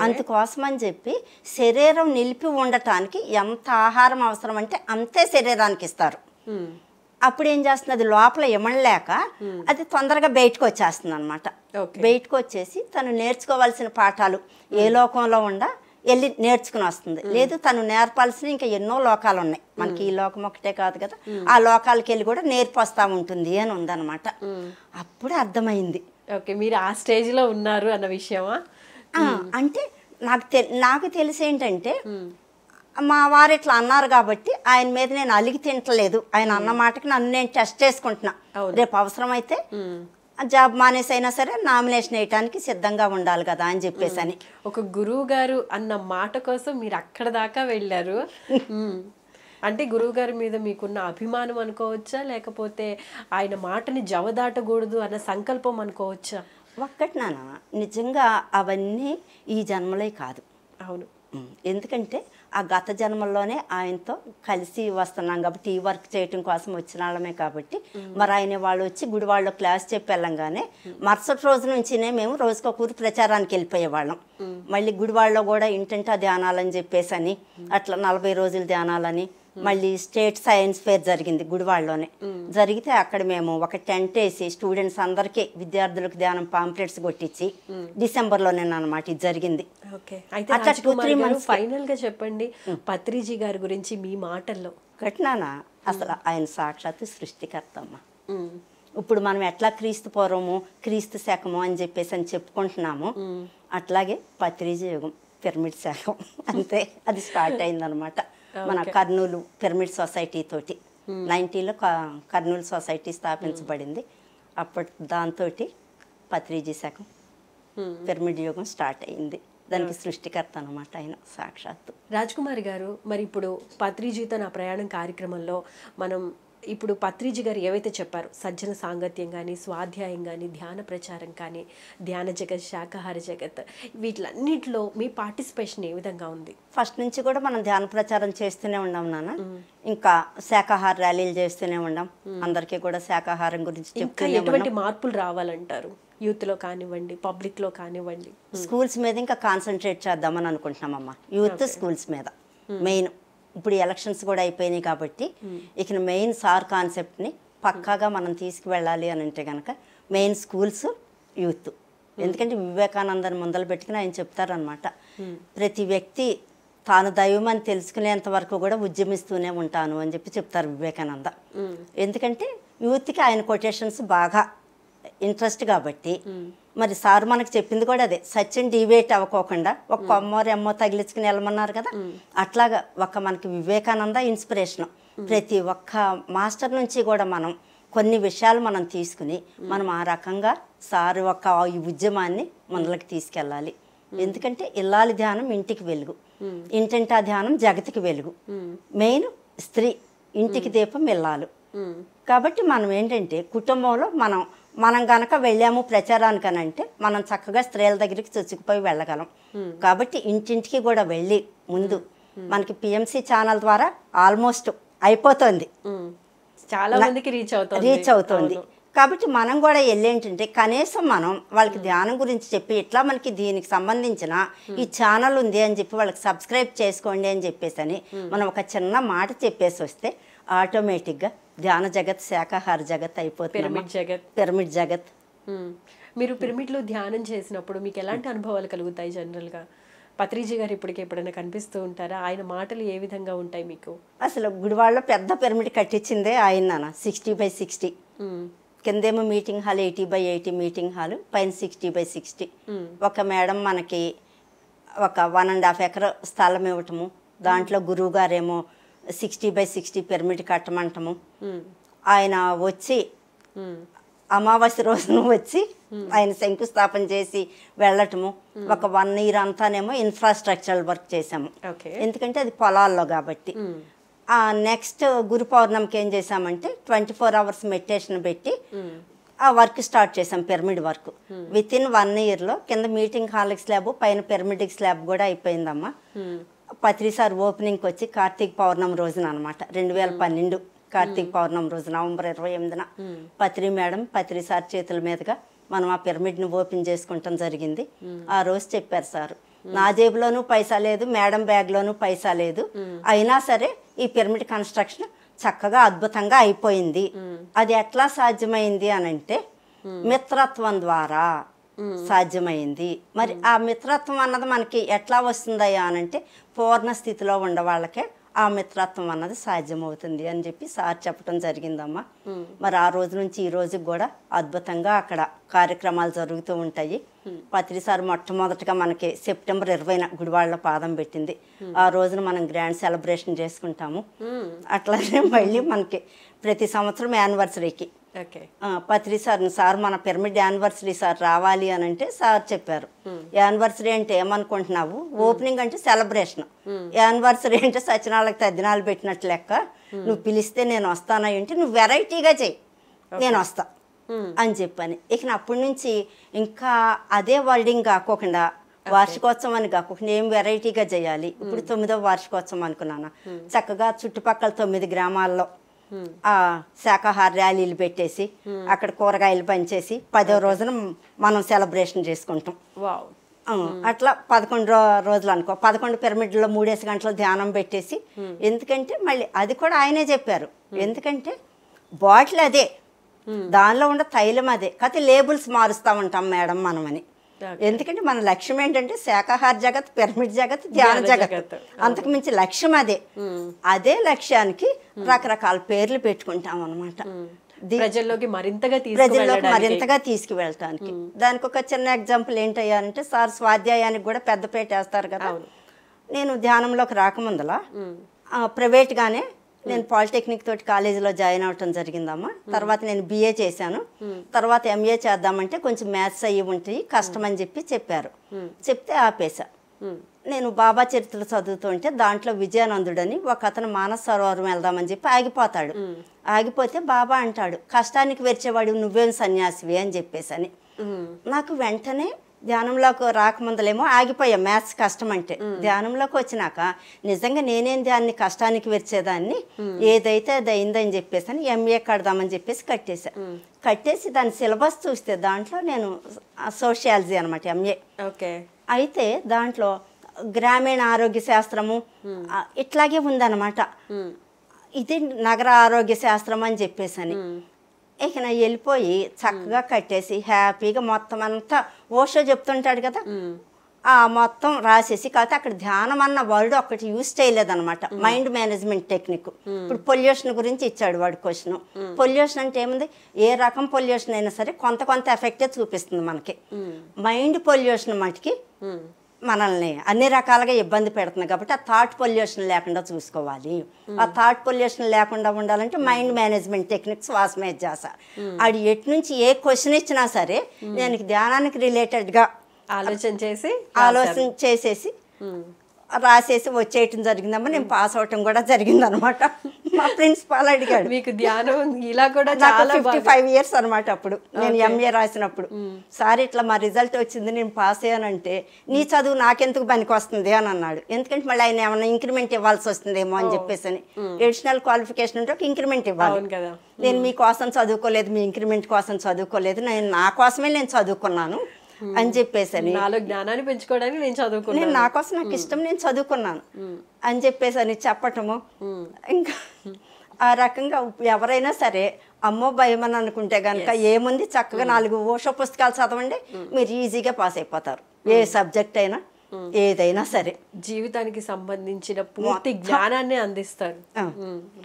అందుకోసం అని చెప్పి శరీరం నిలిపి ఉండటానికి ఎంత ఆహారం అవసరం అంటే అంతే శరీరానికి ఇస్తారు. అప్పుడు ఏం చేస్తుంది, అది లోపల ఇమడలేక అది తొందరగా బయటకు వచ్చేస్తుంది అనమాట. బయటకు వచ్చేసి తను నేర్చుకోవాల్సిన పాఠాలు ఏ లోకంలో ఉండా వెళ్ళి నేర్చుకుని వస్తుంది. లేదు తను నేర్పాల్సిన ఇంకా ఎన్నో లోకాలు ఉన్నాయి, మనకి ఈ లోకం ఒకటే కాదు కదా, ఆ లోకాలకి వెళ్ళి కూడా నేర్పొస్తా ఉంటుంది అని ఉందన్నమాట. అప్పుడు అర్థమైంది. ఓకే, మీరు ఆ స్టేజ్లో ఉన్నారు అన్న విషయమా? అంటే నాకు తెలిసి ఏంటంటే, మా వారు ఇట్లా అన్నారు కాబట్టి ఆయన మీద నేను అలిగి తింటలేదు. ఆయన అన్న మాటకి నన్ను నేను టెస్ట్ చేసుకుంటున్నా. రేపు అవసరమైతే జాబ్ మానేసైనా సరే నామినేషన్ వేయటానికి సిద్ధంగా ఉండాలి కదా అని చెప్పేసి అని. ఒక గురువు గారు అన్న మాట కోసం మీరు అక్కడ దాకా వెళ్ళారు. అంటే గురువు గారి మీద మీకున్న అభిమానం అనుకోవచ్చా, లేకపోతే ఆయన మాటని జవదాటకూడదు అన్న సంకల్పం అనుకోవచ్చా? ఒక్కటి నాన్న, నిజంగా అవన్నీ ఈ జన్మలే కాదు. అవును, ఎందుకంటే ఆ గత జన్మల్లోనే ఆయనతో కలిసి వస్తున్నాం కాబట్టి, ఈ వర్క్ చేయటం కోసం వచ్చిన వాళ్ళమే కాబట్టి, మరి ఆయన వాళ్ళు వచ్చి గుడివాళ్ళలో క్లాస్ చెప్పి వెళ్ళంగానే మరుసటి రోజు నుంచినే మేము రోజుకొకరు ప్రచారానికి వెళ్ళిపోయేవాళ్ళం. మళ్ళీ గుడివాళ్ళలో కూడా ఇంటింటా ధ్యానాలని చెప్పేసి అని, అట్లా 40 రోజులు ధ్యానాలని. మళ్ళీ స్టేట్ సైన్స్ ఫేర్ జరిగింది గుడివాళ్ళలోనే. జరిగితే అక్కడ మేము ఒక టెంట్ వేసి స్టూడెంట్స్ అందరికీ, విద్యార్థులకు ధ్యానం పాంప్లెట్స్ కొట్టించి డిసెంబర్లోనే అన్నమాట ఇది జరిగింది. అట్లా 2-3 months. ఫైనల్ గా చెప్పండి పత్రిజీ గారి గురించి మీ మాటల్లో. కట్నానా అసలు ఆయన సాక్షాత్తు సృష్టికర్త అమ్మ. ఇప్పుడు మనం ఎట్లా క్రీస్తు పూర్వము క్రీస్తు శకము అని చెప్పేసి అని చెప్పుకుంటున్నాము, అట్లాగే పత్రిజీ యుగం పిరమిడ్ శకం అంతే. అది స్టార్ట్ అయిందనమాట మన కర్నూలు పిరమిడ్ సొసైటీ తోటి. 90లో కర్నూలు సొసైటీ స్థాపించబడింది. అప్పటి దాంతో పత్రిజీ శకం పిరమిడ్ యుగం స్టార్ట్ అయింది. దానికి సృష్టికర్త అనమాట ఆయన సాక్షాత్తు. రాజ్కుమారి గారు, మరి ఇప్పుడు పత్రిజీతో నా ప్రయాణం కార్యక్రమంలో మనం ఇప్పుడు పత్రిజీ గారు ఏవైతే చెప్పారో, సజ్జన సాంగత్యం కానీ, స్వాధ్యాయం కానీ, ధ్యాన ప్రచారం కానీ, ధ్యాన జగత్, శాకాహార జగత్, వీటిలన్నిటిలో మీ పార్టిసిపేషన్ ఏ విధంగా ఉంది? ఫస్ట్ నుంచి కూడా మనం ధ్యాన ప్రచారం చేస్తూనే ఉన్నాం నాన్న. ఇంకా శాకాహార ర్యాలీలు చేస్తూనే ఉన్నాం. అందరికీ కూడా శాకాహారం గురించి చెప్తూనే ఉన్నాం. ఎటువంటి మార్పులు రావాలంటారు? యూత్లో కానివ్వండి, పబ్లిక్లో కానివ్వండి. స్కూల్స్ మీద ఇంకా కాన్సన్ట్రేట్ చేద్దామని అనుకుంటున్నామమ్మా. యూత్ స్కూల్స్ మీద మెయిన్. ఇప్పుడు ఎలక్షన్స్ కూడా అయిపోయినాయి కాబట్టి ఇక మెయిన్ సార్ కాన్సెప్ట్ని పక్కాగా మనం తీసుకువెళ్ళాలి అని అంటే కనుక మెయిన్ స్కూల్స్, యూత్. ఎందుకంటే వివేకానందని ముందలు పెట్టుకుని ఆయన చెప్తారనమాట, ప్రతి వ్యక్తి తాను దైవం అని తెలుసుకునేంత వరకు కూడా ఉద్యమిస్తూనే ఉంటాను అని చెప్పి చెప్తారు వివేకానంద. ఎందుకంటే యూత్కి ఆయన కొటేషన్స్ బాగా ఇంట్రెస్ట్ కాబట్టి, మరి సార్ మనకు చెప్పింది కూడా అదే, సచిన్ డివేట్ అవ్వకోకుండా ఒక కొమ్మో రెమ్మో తగిలించుకుని వెళ్ళమన్నారు కదా, అట్లాగా ఒక మనకి వివేకానంద ఇన్స్పిరేషన్. ప్రతి ఒక్క మాస్టర్ నుంచి కూడా మనం కొన్ని విషయాలు మనం తీసుకుని మనం ఆ రకంగా సార్ ఒక ఈ ఉద్యమాన్ని ముందలకి తీసుకెళ్ళాలి. ఎందుకంటే ఇల్లాలి ధ్యానం ఇంటికి వెలుగు, ఇంటింటా ధ్యానం జగతికి వెలుగు. మెయిన్ స్త్రీ ఇంటికి దీపం ఇల్లాలు. కాబట్టి మనం ఏంటంటే కుటుంబంలో మనం గనక వెళ్ళాము ప్రచారానికనంటే మనం చక్కగా స్త్రీల దగ్గరికి చొచ్చుకుపోయి వెళ్ళగలం. కాబట్టి ఇంటింటికి కూడా వెళ్ళి ముందు మనకి పిఎంసి ఛానల్ ద్వారా ఆల్మోస్ట్ అయిపోతుంది, చాలా మందికి రీచ్ అవుతుంది. కాబట్టి మనం కూడా వెళ్ళేంటంటే కనీసం మనం వాళ్ళకి ధ్యానం గురించి చెప్పి ఇట్లా మనకి దీనికి సంబంధించిన ఈ ఛానల్ ఉంది అని చెప్పి వాళ్ళకి సబ్స్క్రైబ్ చేసుకోండి అని చెప్పేసి అని మనం ఒక చిన్న మాట చెప్పేసి వస్తే ఆటోమేటిక్గా ధ్యాన జగత్, శాకాహార జగత్ అయిపోతుంది. పిరమిడ్ జగత్. మీరు పిరమిడ్లో ధ్యానం చేసినప్పుడు మీకు ఎలాంటి అనుభవాలు కలుగుతాయి? జనరల్గా పత్రిజీ గారు ఇప్పటికే ఎప్పుడైనా కనిపిస్తూ ఉంటారా? ఆయన మాటలు ఏ విధంగా ఉంటాయి మీకు? అసలు గుడివాడలో పెద్ద పిరమిడ్ కట్టించిందే ఆయన, 60x60. కిందేమో మీటింగ్ హాల్ 80/80 మీటింగ్ హాల్, పైన 60/60. ఒక మేడం మనకి ఒక 1.5 ఎకర్ స్థలం ఇవ్వటము, దాంట్లో గురువు గారేమో 60/60 పిరమిడ్ కట్టమంటము. ఆయన వచ్చి అమావాస్య రోజున వచ్చి ఆయన శంకుస్థాపన చేసి వెళ్ళటము. ఒక 1 year అంతానేమో ఇన్ఫ్రాస్ట్రక్చరల్ వర్క్ చేసాము, ఎందుకంటే అది పొలాల్లో కాబట్టి. నెక్స్ట్ గురు పౌర్ణమికి ఏం చేసామంటే 24 hours మెడిటేషన్ పెట్టి ఆ వర్క్ స్టార్ట్ చేసాం, పిరమిడ్ వర్క్. విత్ ఇన్ 1 yearలో కింద మీటింగ్ హాల్కి స్లాబ్, పైన పిరమిడ్కి స్లాబ్ కూడా అయిపోయిందమ్మా. పత్రి సార్ ఓపెనింగ్కి వచ్చి కార్తీక పౌర్ణమి రోజున అనమాట, 2012 కార్తీక పౌర్ణమి రోజు నవంబర్ 28న పత్రి మేడం పత్రి సార్ చేతుల మీదుగా మనం ఆ పిరమిడ్ని ఓపెన్ చేసుకుంటాం జరిగింది. ఆ రోజు చెప్పారు సార్, నా జేబులోనూ పైసా లేదు, మేడం బ్యాగ్లోనూ పైసా లేదు, అయినా సరే ఈ పిరమిడ్ కన్స్ట్రక్షన్ చక్కగా అద్భుతంగా అయిపోయింది. అది ఎట్లా సాధ్యమైంది అని అంటే మిత్రత్వం ద్వారా సాధ్యమైంది. మరి ఆ మిత్రత్వం అన్నది మనకి ఎట్లా వస్తుందయ్యా అనంటే పూర్ణ స్థితిలో ఉండే వాళ్ళకే ఆ మిత్రత్వం అన్నది సాధ్యమవుతుంది అని చెప్పి సార్ చెప్పడం జరిగిందమ్మా. మరి ఆ రోజు నుంచి ఈ రోజుకి కూడా అద్భుతంగా అక్కడ కార్యక్రమాలు జరుగుతూ ఉంటాయి. పత్రి సార్ మొట్టమొదటిగా మనకి సెప్టెంబర్ 20న గుడివాడలో పాదం పెట్టింది. ఆ రోజున మనం గ్రాండ్ సెలబ్రేషన్ చేసుకుంటాము. అట్లానే మళ్ళీ మనకి ప్రతి సంవత్సరం యానివర్సరీకి పత్రి సార్ మన పిరమిడ్ యానివర్సరీ సార్ రావాలి అని అంటే సార్ చెప్పారు, యానివర్సరీ అంటే ఏమనుకుంటున్నావు, ఓపెనింగ్ అంటే సెలబ్రేషన్, యానివర్సరీ అంటే సత్యనారాయణకి తద్దినాలు పెట్టినట్టు లెక్క, నువ్వు పిలిస్తే నేను వస్తానా ఏంటి, నువ్వు వెరైటీగా చెయ్యి నేను వస్తా అని చెప్పని. ఇక అప్పటి నుంచి ఇంకా అదే వర్డింగ్ కాకోకుండా వార్షికోత్సవం అని కాకుండా ఏం వెరైటీగా చేయాలి. ఇప్పుడు 9వ వార్షికోత్సవం అనుకున్నాను, చక్కగా చుట్టుపక్కల 9 గ్రామాల్లో శాకాహార ర్యాలీలు పెట్టేసి అక్కడ కూరగాయలు పంచేసి 10వ రోజున మనం సెలబ్రేషన్ చేసుకుంటాం. అట్లా 11 రోజులు అనుకో, 11 పిరమిడ్లో 3 గంటలు ధ్యానం పెట్టేసి. ఎందుకంటే మళ్ళీ అది కూడా ఆయనే చెప్పారు, ఎందుకంటే బాటిల్ అదే, దానిలో ఉండే తైలం అదే, కాకపోతే లేబుల్స్ మారుస్తూ ఉంటాం మేడం మనమని. ఎందుకంటే మన లక్ష్యం ఏంటంటే శాకాహార జగత్, పిరమిడ్ జగత్, ధ్యాన జగత్, అంతకు మించి లక్ష్యం అదే. అదే లక్ష్యానికి రకరకాల పేర్లు పెట్టుకుంటాం అనమాట, ప్రజల్లోకి మరింతగా తీసుకువెళ్ళటానికి. దానికి ఒక చిన్న ఎగ్జాంపుల్ ఏంటయ్యారంటే సార్ స్వాధ్యాయానికి కూడా పెద్దపేట వేస్తారు కదా. నేను ధ్యానంలోకి రాకముందలా ప్రైవేట్గానే నేను పాలిటెక్నిక్ తోటి కాలేజీలో జాయిన్ అవటం జరిగిందమ్మా. తర్వాత నేను BA చేశాను, తర్వాత MA చేద్దామంటే కొంచెం మ్యాథ్స్ అయ్యి ఉంటాయి కష్టం అని చెప్పారు, చెప్తే ఆపేశా. నేను బాబా చరిత్రలు చదువుతుంటే దాంట్లో విజయానందుడని ఒక అతను మానస సరోవరం వెళ్దామని చెప్పి ఆగిపోతాడు. ఆగిపోతే బాబా అంటాడు, కష్టానికి వెరిచేవాడు నువ్వేం సన్యాసివి అని చెప్పేసని. నాకు వెంటనే ధ్యానంలోకి రాకముందలేమో ఆగిపోయా, మ్యాథ్స్ కష్టం అంటే. ధ్యానంలోకి వచ్చినాక నిజంగా నేనేం దాన్ని కష్టానికి వెరిచేదాన్ని, ఏదైతే అది అయిందని చెప్పేసి అని MA కడదామని చెప్పేసి కట్టేసి దాని సిలబస్ చూస్తే దాంట్లో నేను సోషియాలజీ అనమాట MA. అయితే దాంట్లో గ్రామీణ ఆరోగ్య శాస్త్రము ఇట్లాగే ఉందన్నమాట, ఇది నగర ఆరోగ్య శాస్త్రం అని చెప్పేసని. ఇక నా వెళ్ళిపోయి చక్కగా కట్టేసి హ్యాపీగా మొత్తం అంతా ఓషో చెప్తుంటాడు కదా, మొత్తం రాసేసి. కాకపోతే అక్కడ ధ్యానం అన్న వర్డ్ ఒకటి యూజ్ చేయలేదన్నమాట, మైండ్ మేనేజ్మెంట్ టెక్నిక్. ఇప్పుడు పొల్యూషన్ గురించి ఇచ్చాడు వాడు క్వశ్చన్. పొల్యూషన్ అంటే ఏముంది, ఏ రకం పొల్యూషన్ అయినా సరే కొంత ఎఫెక్టే చూపిస్తుంది మనకి. మైండ్ పొల్యూషన్ మటుకి మనల్ని అన్ని రకాలుగా ఇబ్బంది పెడుతుంది కాబట్టి ఆ థాట్ పొల్యూషన్ లేకుండా చూసుకోవాలి. ఆ థాట్ పొల్యూషన్ లేకుండా ఉండాలంటే మైండ్ మేనేజ్మెంట్ టెక్నిక్స్ వాస్మేధ్యాస. అది ఎటు నుంచి ఏ క్వశ్చన్ ఇచ్చినా సరే నేను ధ్యానానికి రిలేటెడ్గా ఆలోచన చేసేసి రాసేసి వచ్చేయటం జరిగిందమ్మా. నేను పాస్ అవటం కూడా జరిగిందనమాట. మా ప్రిన్సిపాల్ అడిగాడు, మీకు ధ్యానం ఇలా కూడా 55 years అనమాట అప్పుడు నేను MA రాసినప్పుడు. సార్ ఇట్లా మా రిజల్ట్ వచ్చింది నేను పాస్ అయ్యానంటే నీ చదువు నాకెందుకు పనికి వస్తుంది అని అన్నాడు. ఎందుకంటే మళ్ళీ ఆయన ఏమన్నా ఇంక్రిమెంట్ ఇవ్వాల్సి వస్తుందేమో అని చెప్పేసి అని. అడిషనల్ క్వాలిఫికేషన్ ఉంటే ఒక ఇంక్రిమెంట్ ఇవ్వాలి. నేను మీకోసం చదువుకోలేదు, మీ ఇంక్రిమెంట్ కోసం చదువుకోలేదు, నా కోసమే నేను చదువుకున్నాను అని చెప్పేసి, నాలో జ్ఞానాన్ని పెంచుకోవడానికి నేను నా కోసం నాకు ఇష్టం నేను చదువుకున్నాను అని చెప్పేసి అని చెప్పటము. ఇంకా ఆ రకంగా ఎవరైనా సరే అమ్మో భయం అని అనుకుంటే కనుక ఏముంది, చక్కగా 4 ఓషో పుస్తకాలు చదవండి, మీరు ఈజీగా పాస్ అయిపోతారు. ఏ సబ్జెక్ట్ అయినా ఏదైనా సరే జీవితానికి సంబంధించిన పూర్తి జ్ఞానాన్ని అందిస్తారు.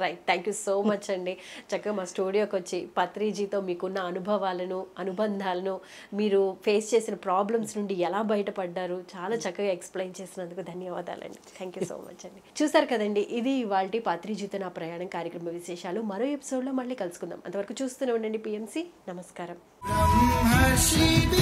Right, thank you so much అండి. చక్కగా మా స్టూడియోకి వచ్చి పత్రిజీతో మీకున్న అనుభవాలను, అనుబంధాలను, మీరు ఫేస్ చేసిన ప్రాబ్లమ్స్ నుండి ఎలా బయటపడ్డారు, చాలా చక్కగా ఎక్స్ప్లెయిన్ చేసినందుకు ధన్యవాదాలండి. థ్యాంక్ యూ సో మచ్ అండి. చూసారు కదండి, ఇది ఇవాల్టి పత్రిజీతో నా ప్రయాణం కార్యక్రమ విశేషాలు. మరో ఎపిసోడ్లో మళ్ళీ కలుసుకుందాం. అంతవరకు చూస్తూనే ఉండండి PMC. నమస్కారం. ब्रह्मर्षि